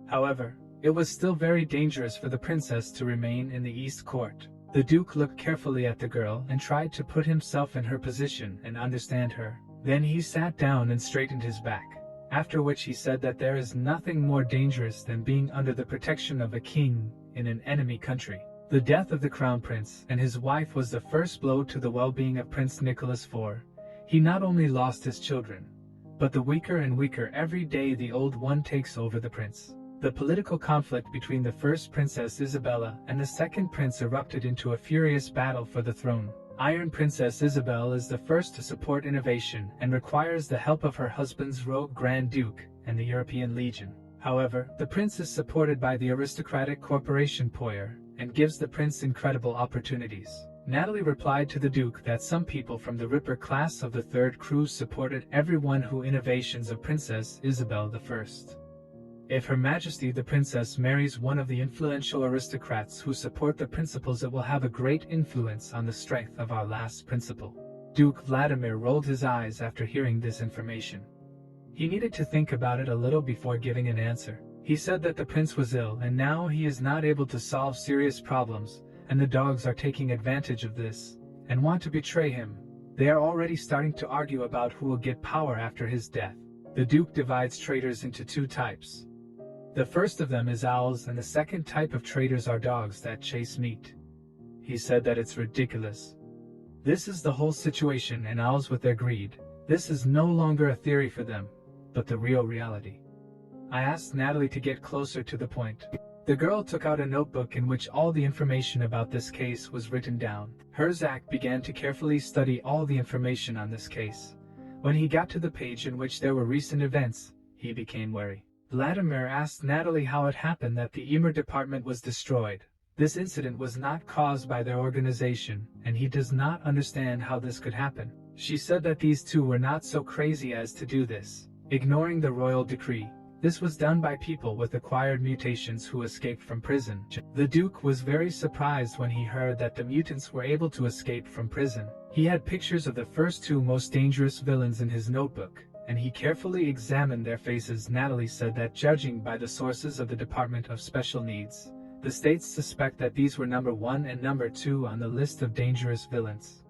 However, it was still very dangerous for the princess to remain in the East Court. The Duke looked carefully at the girl and tried to put himself in her position and understand her. Then he sat down and straightened his back, after which he said that there is nothing more dangerous than being under the protection of a king in an enemy country. The death of the crown prince and his wife was the first blow to the well-being of Prince Nicholas IV. He not only lost his children, but the weaker and weaker every day the old one takes over the prince. The political conflict between the first Princess Isabella and the second prince erupted into a furious battle for the throne. Iron Princess Isabel is the first to support innovation and requires the help of her husband's rogue Grand Duke and the European Legion. However, the prince is supported by the aristocratic corporation Poyer and gives the prince incredible opportunities. Natalie replied to the Duke that some people from the Ripper class of the third crew supported everyone who innovations of Princess Isabel I. If Her Majesty the Princess marries one of the influential aristocrats who support the principles, it will have a great influence on the strength of our last principle. Duke Vladimir rolled his eyes after hearing this information. He needed to think about it a little before giving an answer. He said that the prince was ill and now he is not able to solve serious problems, and the dogs are taking advantage of this and want to betray him. They are already starting to argue about who will get power after his death. The Duke divides traitors into two types. The first of them is owls, and the second type of traitors are dogs that chase meat. He said that it's ridiculous. This is the whole situation and owls with their greed. This is no longer a theory for them, but the real reality. I asked Natalie to get closer to the point. The girl took out a notebook in which all the information about this case was written down. Zach began to carefully study all the information on this case. When he got to the page in which there were recent events, he became wary. Vladimir asked Natalie how it happened that the Emer department was destroyed. This incident was not caused by their organization, and he does not understand how this could happen. She said that these two were not so crazy as to do this, ignoring the royal decree. This was done by people with acquired mutations who escaped from prison. The Duke was very surprised when he heard that the mutants were able to escape from prison. He had pictures of the first two most dangerous villains in his notebook, and he carefully examined their faces. Natalie said that judging by the sources of the Department of Special Needs, the states suspect that these were number 1 and number 2 on the list of dangerous villains.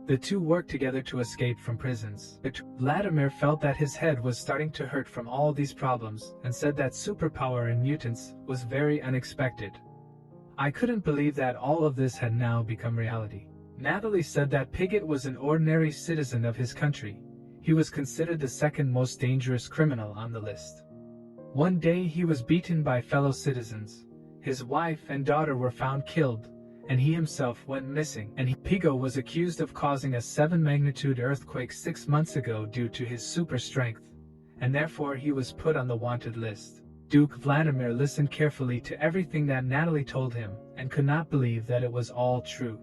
The two worked together to escape from prisons. Vladimir felt that his head was starting to hurt from all these problems and said that superpower in mutants was very unexpected. I couldn't believe that all of this had now become reality. Natalie said that Pigott was an ordinary citizen of his country. He was considered the second most dangerous criminal on the list. One day he was beaten by fellow citizens. His wife and daughter were found killed, and he himself went missing, and Pigott was accused of causing a 7-magnitude earthquake 6 months ago due to his super strength, and therefore he was put on the wanted list. Duke Vladimir listened carefully to everything that Natalie told him, and could not believe that it was all true.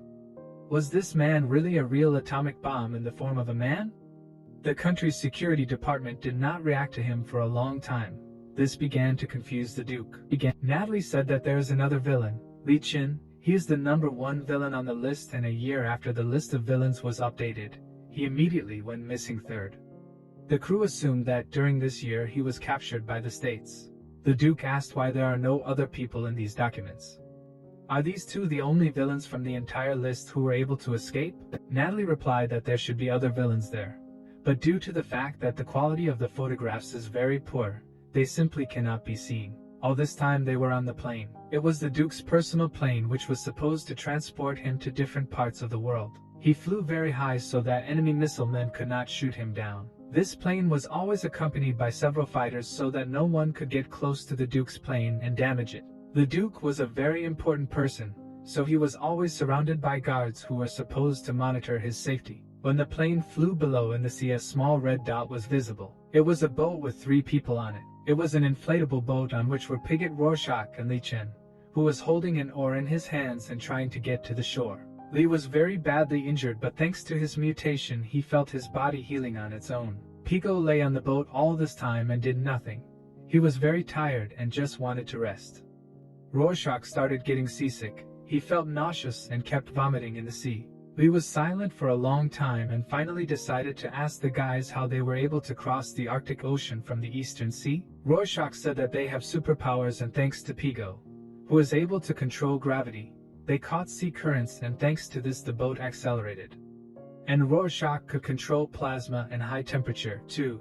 Was this man really a real atomic bomb in the form of a man? The country's security department did not react to him for a long time. This began to confuse the Duke. Natalie said that there is another villain, Li Qin. He is the number 1 villain on the list, and a year after the list of villains was updated, he immediately went missing third. The crew assumed that during this year he was captured by the states. The Duke asked why there are no other people in these documents. Are these two the only villains from the entire list who were able to escape? Natalie replied that there should be other villains there, but due to the fact that the quality of the photographs is very poor, they simply cannot be seen. All this time they were on the plane. It was the Duke's personal plane which was supposed to transport him to different parts of the world. He flew very high so that enemy missile men could not shoot him down. This plane was always accompanied by several fighters so that no one could get close to the Duke's plane and damage it. The Duke was a very important person, so he was always surrounded by guards who were supposed to monitor his safety. When the plane flew below in the sea, a small red dot was visible. It was a boat with 3 people on it. It was an inflatable boat on which were Pigott, Rorschach, and Li Qin, who was holding an oar in his hands and trying to get to the shore. Li was very badly injured, but thanks to his mutation he felt his body healing on its own. Pigott lay on the boat all this time and did nothing. He was very tired and just wanted to rest. Rorschach started getting seasick. He felt nauseous and kept vomiting in the sea. Li was silent for a long time and finally decided to ask the guys how they were able to cross the Arctic Ocean from the Eastern Sea. Rorschach said that they have superpowers, and thanks to Pigott, who is able to control gravity, they caught sea currents, and thanks to this the boat accelerated. And Rorschach could control plasma and high temperature, too.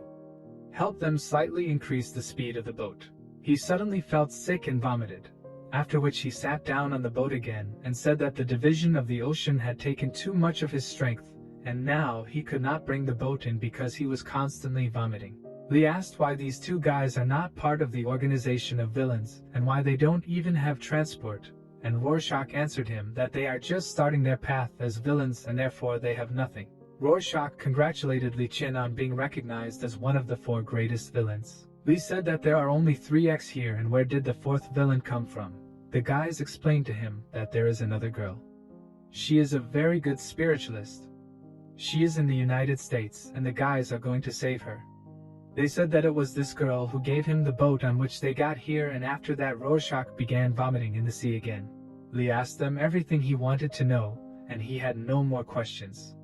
Help them slightly increase the speed of the boat. He suddenly felt sick and vomited, after which he sat down on the boat again and said that the division of the ocean had taken too much of his strength, and now he could not bring the boat in because he was constantly vomiting. Li asked why these two guys are not part of the organization of villains, and why they don't even have transport, and Rorschach answered him that they are just starting their path as villains and therefore they have nothing. Rorschach congratulated Li Qin on being recognized as one of the 4 greatest villains. Li said that there are only 3x here, and where did the 4th villain come from? The guys explained to him that there is another girl. She is a very good spiritualist. She is in the United States, and the guys are going to save her. They said that it was this girl who gave him the boat on which they got here, and after that Rorschach began vomiting in the sea again. Li asked them everything he wanted to know, and he had no more questions.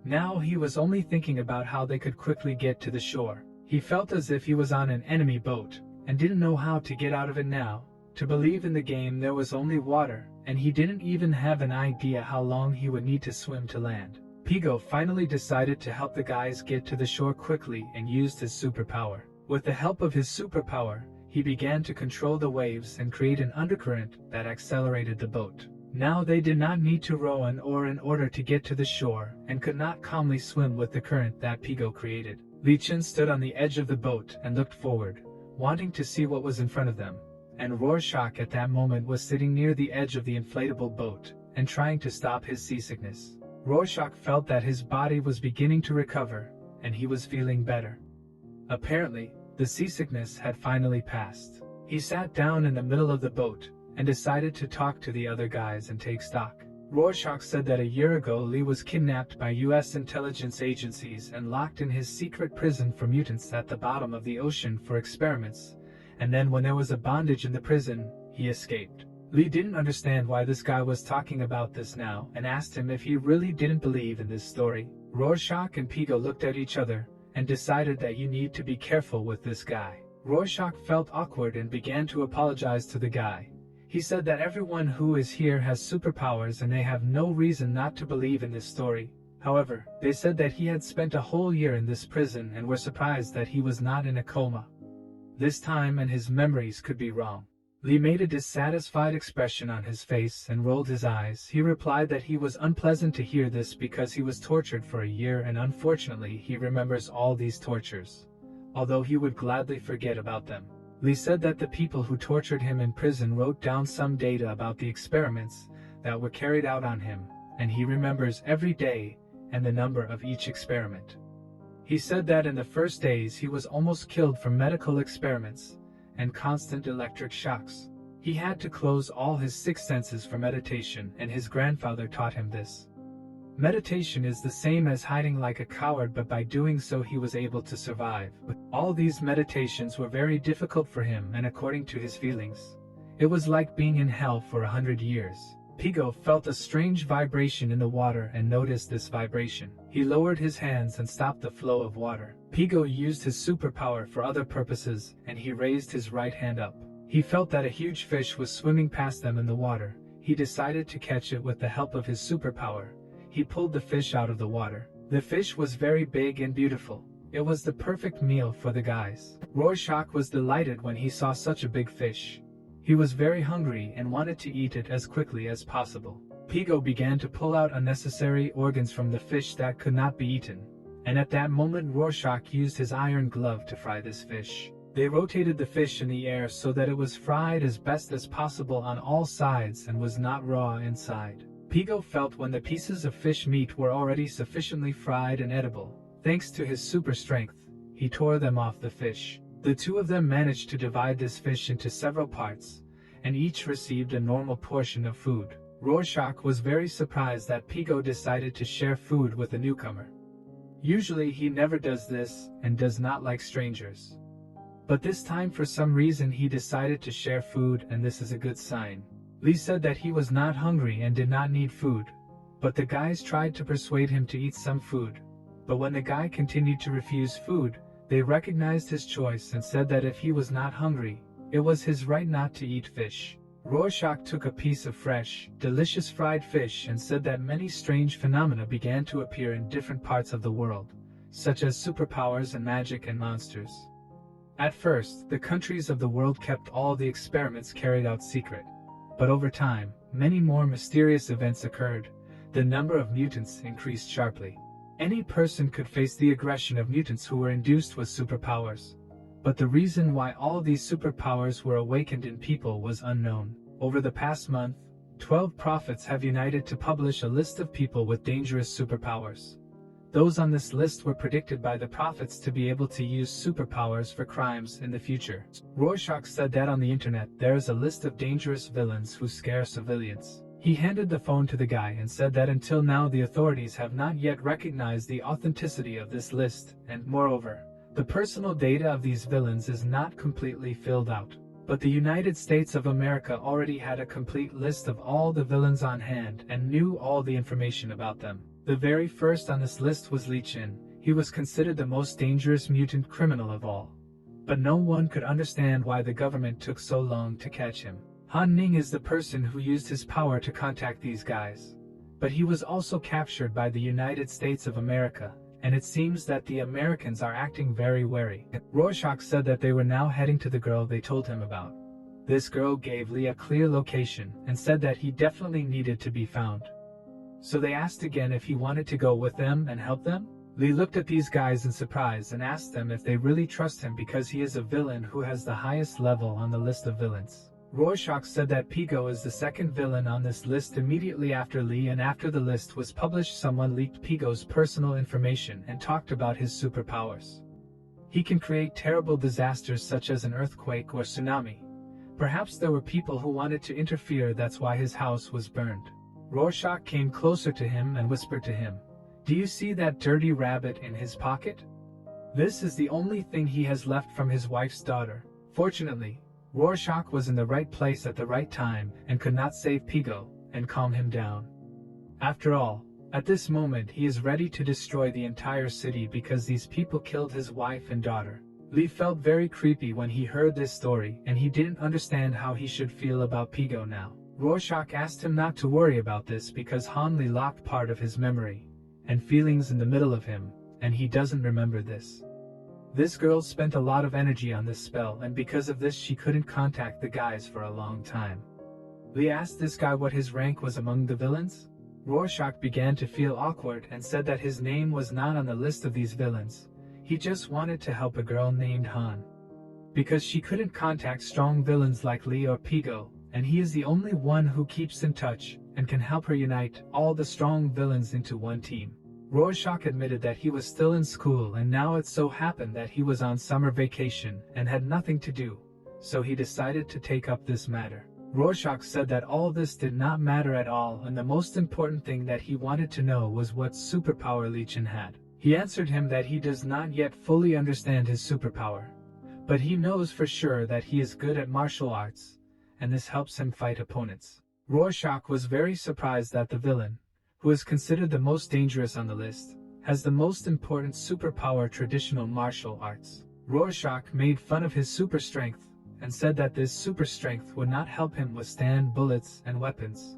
Now he was only thinking about how they could quickly get to the shore. He felt as if he was on an enemy boat, and didn't know how to get out of it now. To believe in the game there was only water, and he didn't even have an idea how long he would need to swim to land. Pigott finally decided to help the guys get to the shore quickly and used his superpower. With the help of his superpower, he began to control the waves and create an undercurrent that accelerated the boat. Now they did not need to row an oar in order to get to the shore, and could not calmly swim with the current that Pigo created. Li Chen stood on the edge of the boat and looked forward, wanting to see what was in front of them, and Rorschach at that moment was sitting near the edge of the inflatable boat, and trying to stop his seasickness. Rorschach felt that his body was beginning to recover, and he was feeling better. Apparently, the seasickness had finally passed. He sat down in the middle of the boat, and decided to talk to the other guys and take stock. Rorschach said that a year ago Li was kidnapped by US intelligence agencies and locked in his secret prison for mutants at the bottom of the ocean for experiments, and then when there was a bondage in the prison, he escaped. Li didn't understand why this guy was talking about this now and asked him if he really didn't believe in this story. Rorschach and Pigo looked at each other and decided that you need to be careful with this guy. Rorschach felt awkward and began to apologize to the guy. He said that everyone who is here has superpowers and they have no reason not to believe in this story. However, they said that he had spent a whole year in this prison and were surprised that he was not in a coma. This time and his memories could be wrong. Li made a dissatisfied expression on his face and rolled his eyes. He replied that he was unpleasant to hear this because he was tortured for a year and unfortunately he remembers all these tortures, although he would gladly forget about them. Li said that the people who tortured him in prison wrote down some data about the experiments that were carried out on him, and he remembers every day and the number of each experiment. He said that in the first days he was almost killed from medical experiments and constant electric shocks. He had to close all his six senses for meditation, and his grandfather taught him this. Meditation is the same as hiding like a coward, but by doing so he was able to survive. All these meditations were very difficult for him, and according to his feelings, it was like being in hell for 100 years. Pigo felt a strange vibration in the water and noticed this vibration. He lowered his hands and stopped the flow of water. Pigo used his superpower for other purposes, and he raised his right hand up. He felt that a huge fish was swimming past them in the water. He decided to catch it with the help of his superpower. He pulled the fish out of the water. The fish was very big and beautiful. It was the perfect meal for the guys. Rorschach was delighted when he saw such a big fish. He was very hungry and wanted to eat it as quickly as possible. Pigo began to pull out unnecessary organs from the fish that could not be eaten, and at that moment Rorschach used his iron glove to fry this fish. They rotated the fish in the air so that it was fried as best as possible on all sides and was not raw inside. Pigo felt when the pieces of fish meat were already sufficiently fried and edible. Thanks to his super strength, he tore them off the fish. The two of them managed to divide this fish into several parts, and each received a normal portion of food. Rorschach was very surprised that Pigo decided to share food with a newcomer. Usually he never does this and does not like strangers. But this time for some reason he decided to share food, and this is a good sign. Li said that he was not hungry and did not need food, but the guys tried to persuade him to eat some food. But when the guy continued to refuse food, they recognized his choice and said that if he was not hungry, it was his right not to eat fish. Rorschach took a piece of fresh, delicious fried fish and said that many strange phenomena began to appear in different parts of the world, such as superpowers and magic and monsters. At first, the countries of the world kept all the experiments carried out secret. But over time, many more mysterious events occurred. The number of mutants increased sharply. Any person could face the aggression of mutants who were induced with superpowers. But the reason why all these superpowers were awakened in people was unknown. Over the past month, 12 prophets have united to publish a list of people with dangerous superpowers. Those on this list were predicted by the prophets to be able to use superpowers for crimes in the future. Rorschach said that on the internet there is a list of dangerous villains who scare civilians. He handed the phone to the guy and said that until now the authorities have not yet recognized the authenticity of this list, and moreover, the personal data of these villains is not completely filled out. But the United States of America already had a complete list of all the villains on hand and knew all the information about them. The very first on this list was Li Chen. He was considered the most dangerous mutant criminal of all. But no one could understand why the government took so long to catch him. Han Ning is the person who used his power to contact these guys. But he was also captured by the United States of America, and it seems that the Americans are acting very wary. Rorschach said that they were now heading to the girl they told him about. This girl gave Lee a clear location and said that he definitely needed to be found. So they asked again if he wanted to go with them and help them. Lee looked at these guys in surprise and asked them if they really trust him because he is a villain who has the highest level on the list of villains. Rorschach said that Pigo is the second villain on this list immediately after Lee, and after the list was published someone leaked Pigo's personal information and talked about his superpowers. He can create terrible disasters such as an earthquake or tsunami. Perhaps there were people who wanted to interfere, that's why his house was burned. Rorschach came closer to him and whispered to him, "Do you see that dirty rabbit in his pocket? This is the only thing he has left from his wife's daughter." Fortunately, Rorschach was in the right place at the right time and could not save Pigo and calm him down. After all, at this moment he is ready to destroy the entire city because these people killed his wife and daughter. Lee felt very creepy when he heard this story, and he didn't understand how he should feel about Pigo now. Rorschach asked him not to worry about this because Han Lee locked part of his memory and feelings in the middle of him, and he doesn't remember this. This girl spent a lot of energy on this spell, and because of this she couldn't contact the guys for a long time. Lee asked this guy what his rank was among the villains. Rorschach began to feel awkward and said that his name was not on the list of these villains. He just wanted to help a girl named Han. Because she couldn't contact strong villains like Lee or Pigo, and he is the only one who keeps in touch and can help her unite all the strong villains into one team. Rorschach admitted that he was still in school, and now it so happened that he was on summer vacation and had nothing to do, so he decided to take up this matter. Rorschach said that all this did not matter at all, and the most important thing that he wanted to know was what superpower Lee Chen had. He answered him that he does not yet fully understand his superpower, but he knows for sure that he is good at martial arts, and this helps him fight opponents. Rorschach was very surprised that the villain, who is considered the most dangerous on the list, has the most important superpower, traditional martial arts. Rorschach made fun of his super strength and said that this super strength would not help him withstand bullets and weapons.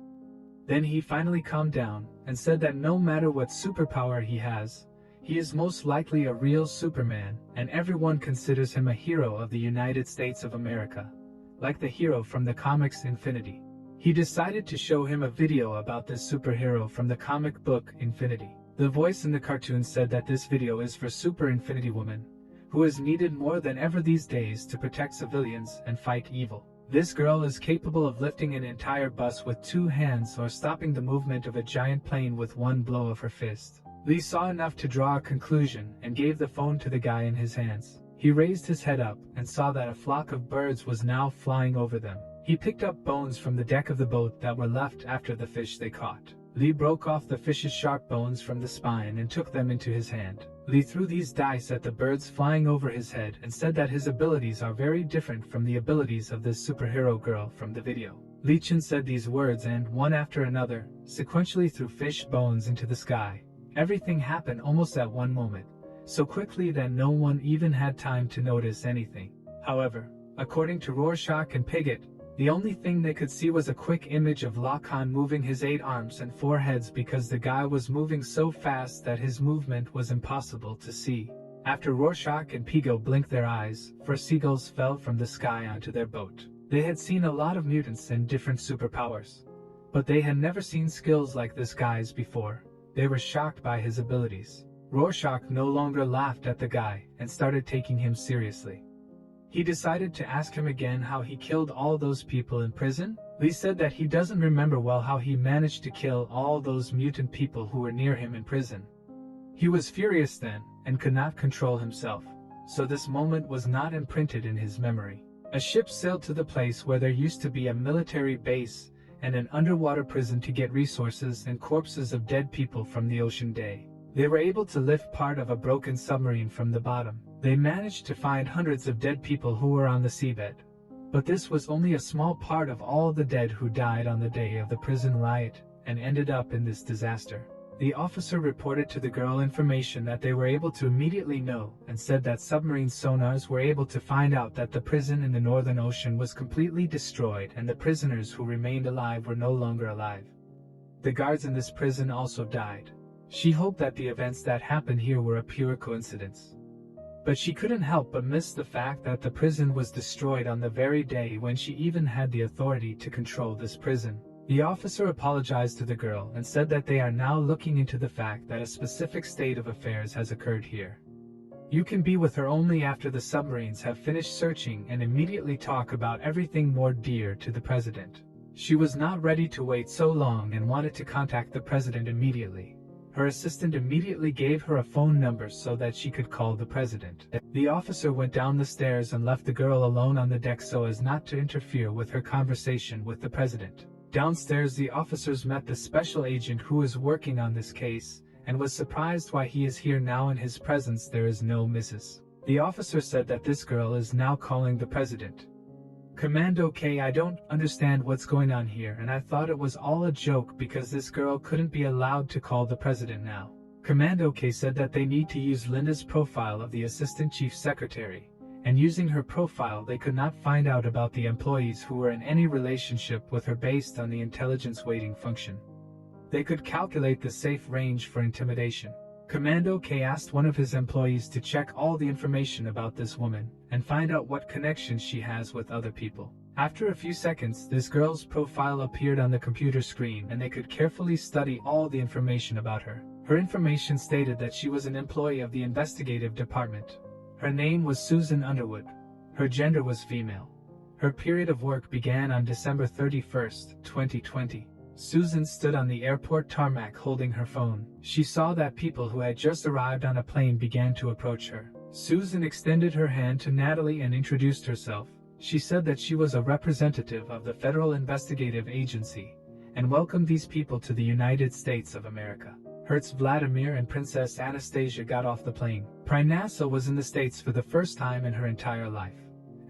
Then he finally calmed down and said that no matter what superpower he has, he is most likely a real Superman, and everyone considers him a hero of the United States of America, like the hero from the comics Infinity. He decided to show him a video about this superhero from the comic book Infinity. The voice in the cartoon said that this video is for Super Infinity Woman, who is needed more than ever these days to protect civilians and fight evil. This girl is capable of lifting an entire bus with 2 hands or stopping the movement of a giant plane with one blow of her fist. Lee saw enough to draw a conclusion and gave the phone to the guy in his hands. He raised his head up and saw that a flock of birds was now flying over them. He picked up bones from the deck of the boat that were left after the fish they caught. Lee broke off the fish's sharp bones from the spine and took them into his hand. Lee threw these dice at the birds flying over his head and said that his abilities are very different from the abilities of this superhero girl from the video. Lee Chen said these words and, one after another, sequentially threw fish bones into the sky. Everything happened almost at one moment, so quickly that no one even had time to notice anything. However, according to Rorschach and Pigott, the only thing they could see was a quick image of Lacan moving his 8 arms and 4 heads because the guy was moving so fast that his movement was impossible to see. After Rorschach and Pigo blinked their eyes, 4 seagulls fell from the sky onto their boat. They had seen a lot of mutants and different superpowers, but they had never seen skills like this guy's before. They were shocked by his abilities. Rorschach no longer laughed at the guy and started taking him seriously. He decided to ask him again how he killed all those people in prison. Lee said that he doesn't remember well how he managed to kill all those mutant people who were near him in prison. He was furious then and could not control himself, so this moment was not imprinted in his memory. A ship sailed to the place where there used to be a military base and an underwater prison to get resources and corpses of dead people from the ocean day. They were able to lift part of a broken submarine from the bottom. They managed to find hundreds of dead people who were on the seabed. But this was only a small part of all the dead who died on the day of the prison riot and ended up in this disaster. The officer reported to the girl information that they were able to immediately know and said that submarine sonars were able to find out that the prison in the Northern Ocean was completely destroyed and the prisoners who remained alive were no longer alive. The guards in this prison also died. She hoped that the events that happened here were a pure coincidence. But she couldn't help but miss the fact that the prison was destroyed on the very day when she even had the authority to control this prison. The officer apologized to the girl and said that they are now looking into the fact that a specific state of affairs has occurred here. You can be with her only after the submarines have finished searching and immediately talk about everything more dear to the president. She was not ready to wait so long and wanted to contact the president immediately. Her assistant immediately gave her a phone number so that she could call the president. The officer went down the stairs and left the girl alone on the deck so as not to interfere with her conversation with the president. Downstairs, the officers met the special agent who is working on this case, and was surprised why he is here now. In his presence there is no Mrs. The officer said that this girl is now calling the president. Commando K, I don't understand what's going on here, and I thought it was all a joke because this girl couldn't be allowed to call the president now. Commando K said that they need to use Linda's profile of the assistant chief secretary, and using her profile they could not find out about the employees who were in any relationship with her based on the intelligence weighting function. They could calculate the safe range for intimidation. Commando K asked one of his employees to check all the information about this woman and find out what connections she has with other people. After a few seconds, this girl's profile appeared on the computer screen and they could carefully study all the information about her. Her information stated that she was an employee of the investigative department. Her name was Susan Underwood. Her gender was female. Her period of work began on December 31st, 2020. Susan stood on the airport tarmac holding her phone. She saw that people who had just arrived on a plane began to approach her. Susan extended her hand to Natalie and introduced herself. She said that she was a representative of the Federal Investigative Agency and welcomed these people to the United States of America. Hertz Vladimir and Princess Anastasia got off the plane. Prinasa was in the States for the first time in her entire life,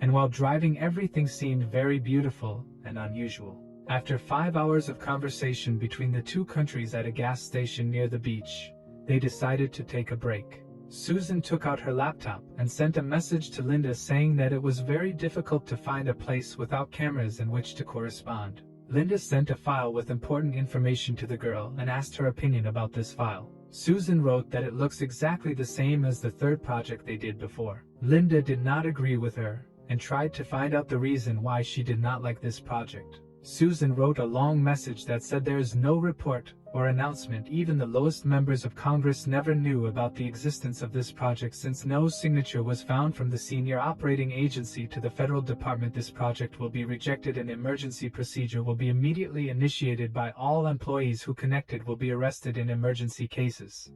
and while driving everything seemed very beautiful and unusual. After 5 hours of conversation between the two countries at a gas station near the beach, they decided to take a break. Susan took out her laptop and sent a message to Linda saying that it was very difficult to find a place without cameras in which to correspond. Linda sent a file with important information to the girl and asked her opinion about this file. Susan wrote that it looks exactly the same as the third project they did before. Linda did not agree with her and tried to find out the reason why she did not like this project. Susan wrote a long message that said there is no report or announcement. Even the lowest members of Congress never knew about the existence of this project since no signature was found from the senior operating agency to the federal department. This project will be rejected. An emergency procedure will be immediately initiated by all employees who connected will be arrested in emergency cases.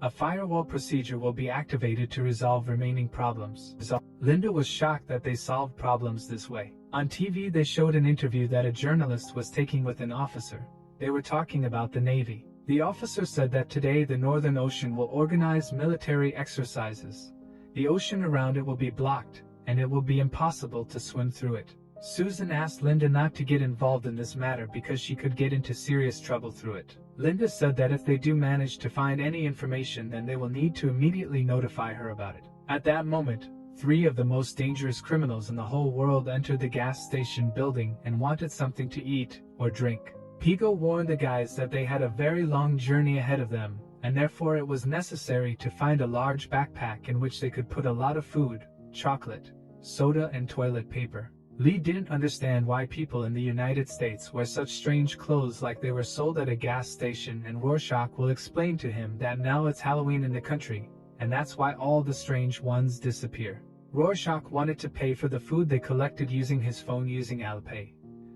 A firewall procedure will be activated to resolve remaining problems. Linda was shocked that they solved problems this way. On TV they showed an interview that a journalist was taking with an officer. They were talking about the Navy. The officer said that today the Northern Ocean will organize military exercises. The ocean around it will be blocked, and it will be impossible to swim through it. Susan asked Linda not to get involved in this matter because she could get into serious trouble through it. Linda said that if they do manage to find any information, then they will need to immediately notify her about it. At that moment, 3 of the most dangerous criminals in the whole world entered the gas station building and wanted something to eat or drink. Pigo warned the guys that they had a very long journey ahead of them, and therefore it was necessary to find a large backpack in which they could put a lot of food, chocolate, soda and toilet paper. Lee didn't understand why people in the United States wear such strange clothes like they were sold at a gas station, and Rorschach will explain to him that now it's Halloween in the country, and that's why all the strange ones disappear. Rorschach wanted to pay for the food they collected using his phone using Alipay.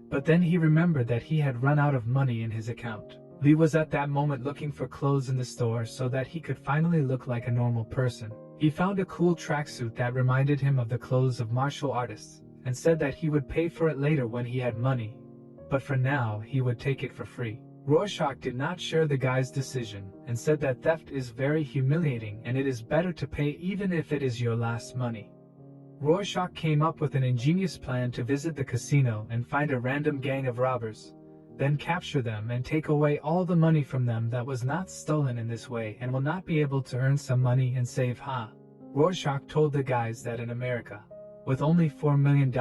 But then he remembered that he had run out of money in his account. Lee was at that moment looking for clothes in the store so that he could finally look like a normal person. He found a cool tracksuit that reminded him of the clothes of martial artists, and said that he would pay for it later when he had money, but for now he would take it for free. Rorschach did not share the guy's decision and said that theft is very humiliating and it is better to pay even if it is your last money. Rorschach came up with an ingenious plan to visit the casino and find a random gang of robbers, then capture them and take away all the money from them that was not stolen. In this way and will not be able to earn some money and save. Rorschach told the guys that in America, with only $4 million,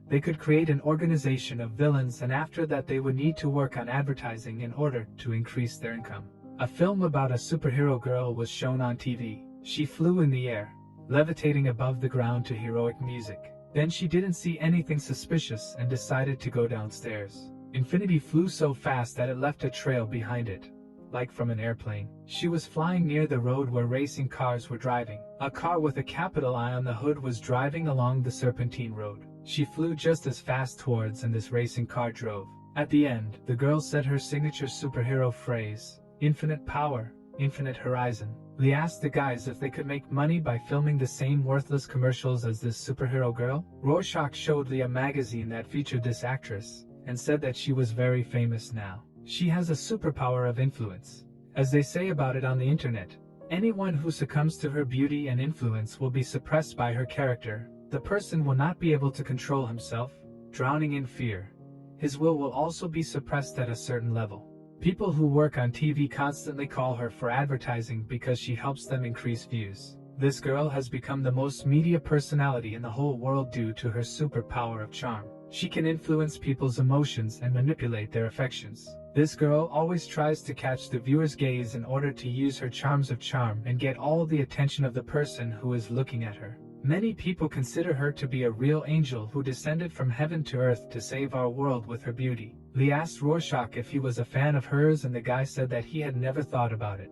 they could create an organization of villains, and after that they would need to work on advertising in order to increase their income. A film about a superhero girl was shown on TV. She flew in the air, levitating above the ground to heroic music. Then she didn't see anything suspicious and decided to go downstairs. Infinity flew so fast that it left a trail behind it, like from an airplane. She was flying near the road where racing cars were driving. A car with a capital I on the hood was driving along the serpentine road. She flew just as fast towards and this racing car drove. At the end, the girl said her signature superhero phrase, "Infinite power, infinite horizon." Lee asked the guys if they could make money by filming the same worthless commercials as this superhero girl. Rorschach showed Lee a magazine that featured this actress, and said that she was very famous now. She has a superpower of influence. As they say about it on the internet, anyone who succumbs to her beauty and influence will be suppressed by her character. The person will not be able to control himself, drowning in fear. His will also be suppressed at a certain level. People who work on TV constantly call her for advertising because she helps them increase views. This girl has become the most media personality in the whole world due to her superpower of charm. She can influence people's emotions and manipulate their affections. This girl always tries to catch the viewer's gaze in order to use her charms of charm and get all the attention of the person who is looking at her. Many people consider her to be a real angel who descended from heaven to earth to save our world with her beauty. Lee asked Rorschach if he was a fan of hers and the guy said that he had never thought about it.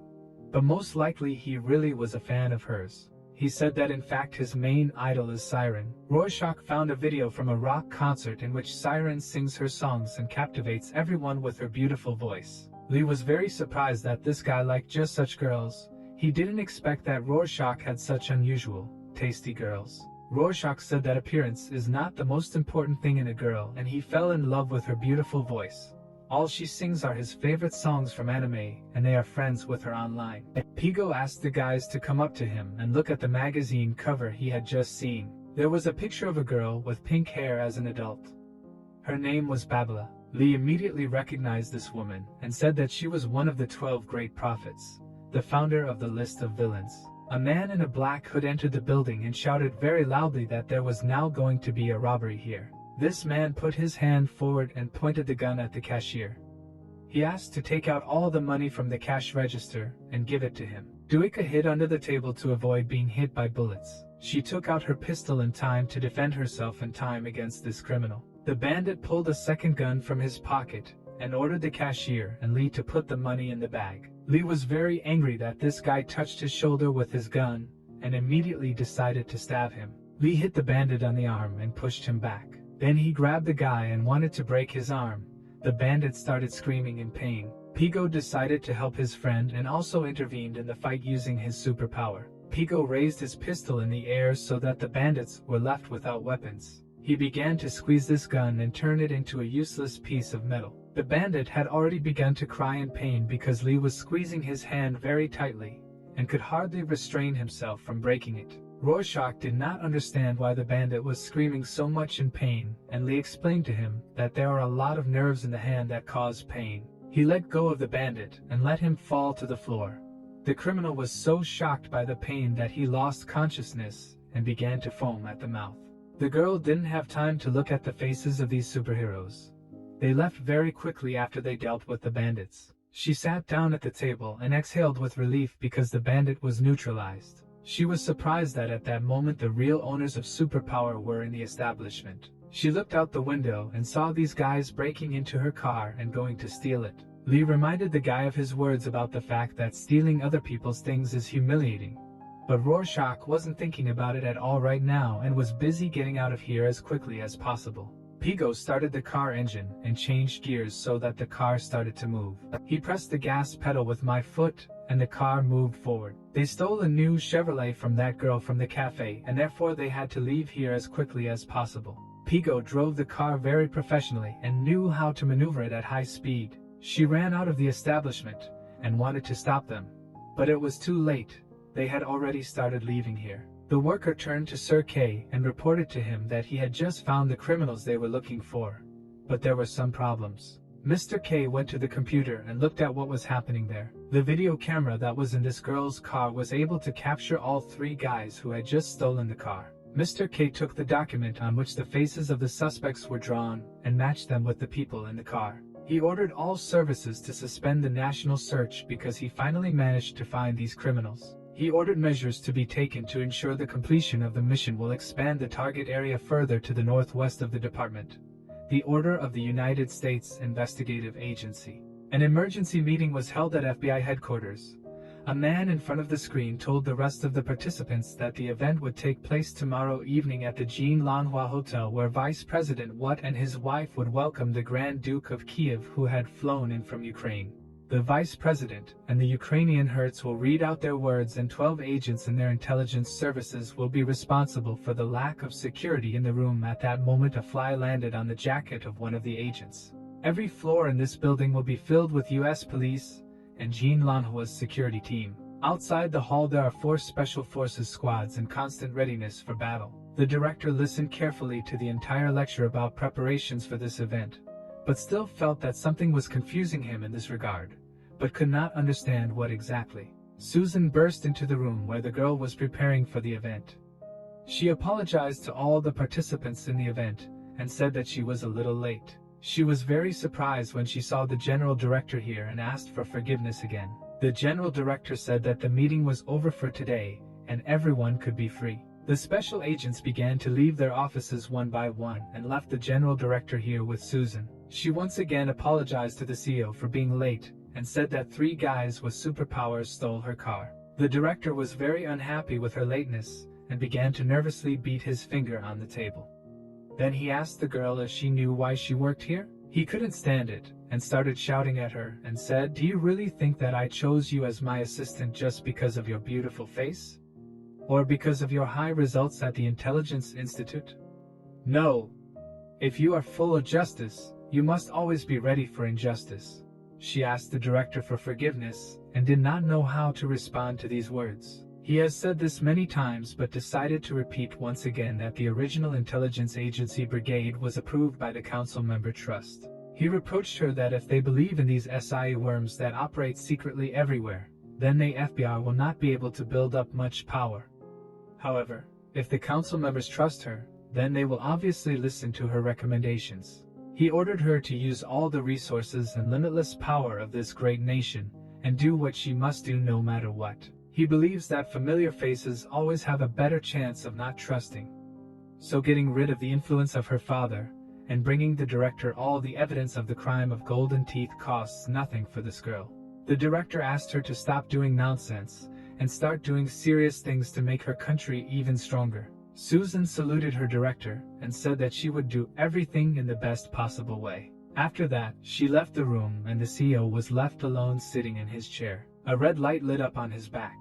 But most likely he really was a fan of hers. He said that in fact his main idol is Siren. Rorschach found a video from a rock concert in which Siren sings her songs and captivates everyone with her beautiful voice. Lee was very surprised that this guy liked just such girls. He didn't expect that Rorschach had such unusual, tasty girls. Rorschach said that appearance is not the most important thing in a girl and he fell in love with her beautiful voice. All she sings are his favorite songs from anime, and they are friends with her online. Pigo asked the guys to come up to him and look at the magazine cover he had just seen. There was a picture of a girl with pink hair as an adult. Her name was Babala. Lee immediately recognized this woman and said that she was one of the 12 great prophets, the founder of the list of villains. A man in a black hood entered the building and shouted very loudly that there was now going to be a robbery here. This man put his hand forward and pointed the gun at the cashier. He asked to take out all the money from the cash register and give it to him. Duika hid under the table to avoid being hit by bullets. She took out her pistol in time to defend herself in time against this criminal. The bandit pulled a second gun from his pocket and ordered the cashier and Lee to put the money in the bag. Lee was very angry that this guy touched his shoulder with his gun and immediately decided to stab him. Lee hit the bandit on the arm and pushed him back. Then he grabbed the guy and wanted to break his arm. The bandit started screaming in pain. Pigo decided to help his friend and also intervened in the fight using his superpower. Pigo raised his pistol in the air so that the bandits were left without weapons. He began to squeeze this gun and turn it into a useless piece of metal. The bandit had already begun to cry in pain because Lee was squeezing his hand very tightly and could hardly restrain himself from breaking it. Rorschach did not understand why the bandit was screaming so much in pain, and Lee explained to him that there are a lot of nerves in the hand that cause pain. He let go of the bandit and let him fall to the floor. The criminal was so shocked by the pain that he lost consciousness and began to foam at the mouth. The girl didn't have time to look at the faces of these superheroes. They left very quickly after they dealt with the bandits. She sat down at the table and exhaled with relief because the bandit was neutralized. She was surprised that at that moment the real owners of superpower were in the establishment. She looked out the window and saw these guys breaking into her car and going to steal it. Lee reminded the guy of his words about the fact that stealing other people's things is humiliating. But Rorschach wasn't thinking about it at all right now and was busy getting out of here as quickly as possible. Pigo started the car engine and changed gears so that the car started to move. He pressed the gas pedal with my foot and the car moved forward. They stole a new Chevrolet from that girl from the cafe and therefore they had to leave here as quickly as possible. Pigo drove the car very professionally and knew how to maneuver it at high speed. She ran out of the establishment and wanted to stop them. But it was too late. They had already started leaving here. The worker turned to Sir K and reported to him that he had just found the criminals they were looking for. But there were some problems. Mr. K went to the computer and looked at what was happening there. The video camera that was in this girl's car was able to capture all three guys who had just stolen the car. Mr. K took the document on which the faces of the suspects were drawn and matched them with the people in the car. He ordered all services to suspend the national search because he finally managed to find these criminals. He ordered measures to be taken to ensure the completion of the mission will expand the target area further to the northwest of the department. The order of the United States Investigative Agency. An emergency meeting was held at FBI headquarters. A man in front of the screen told the rest of the participants that the event would take place tomorrow evening at the Jean Lanhua Hotel, where Vice President Watt and his wife would welcome the Grand Duke of Kiev, who had flown in from Ukraine. The Vice President and the Ukrainian Hertz will read out their words, and 12 agents in their intelligence services will be responsible for the lack of security in the room. At that moment, a fly landed on the jacket of one of the agents. Every floor in this building will be filled with U.S. police and Jean Lanhua's security team. Outside the hall there are 4 special forces squads in constant readiness for battle. The director listened carefully to the entire lecture about preparations for this event, but still felt that something was confusing him in this regard, but could not understand what exactly. Susan burst into the room where the girl was preparing for the event. She apologized to all the participants in the event and said that she was a little late. She was very surprised when she saw the general director here and asked for forgiveness again. The general director said that the meeting was over for today and everyone could be free. The special agents began to leave their offices one by one and left the general director here with Susan. She once again apologized to the CEO for being late and said that 3 guys with superpowers stole her car. The director was very unhappy with her lateness and began to nervously beat his finger on the table. Then he asked the girl if she knew why she worked here. He couldn't stand it and started shouting at her and said, "Do you really think that I chose you as my assistant just because of your beautiful face? Or because of your high results at the Intelligence Institute? No. If you are full of justice, you must always be ready for injustice." She asked the director for forgiveness and did not know how to respond to these words. He has said this many times but decided to repeat once again that the original intelligence agency brigade was approved by the council member trust. He reproached her that if they believe in these SIA worms that operate secretly everywhere, then the FBI will not be able to build up much power. However, if the council members trust her, then they will obviously listen to her recommendations. He ordered her to use all the resources and limitless power of this great nation and do what she must do no matter what. He believes that familiar faces always have a better chance of not trusting. So getting rid of the influence of her father and bringing the director all the evidence of the crime of golden teeth costs nothing for this girl. The director asked her to stop doing nonsense and start doing serious things to make her country even stronger. Susan saluted her director and said that she would do everything in the best possible way. After that, she left the room and the CEO was left alone sitting in his chair. A red light lit up on his back.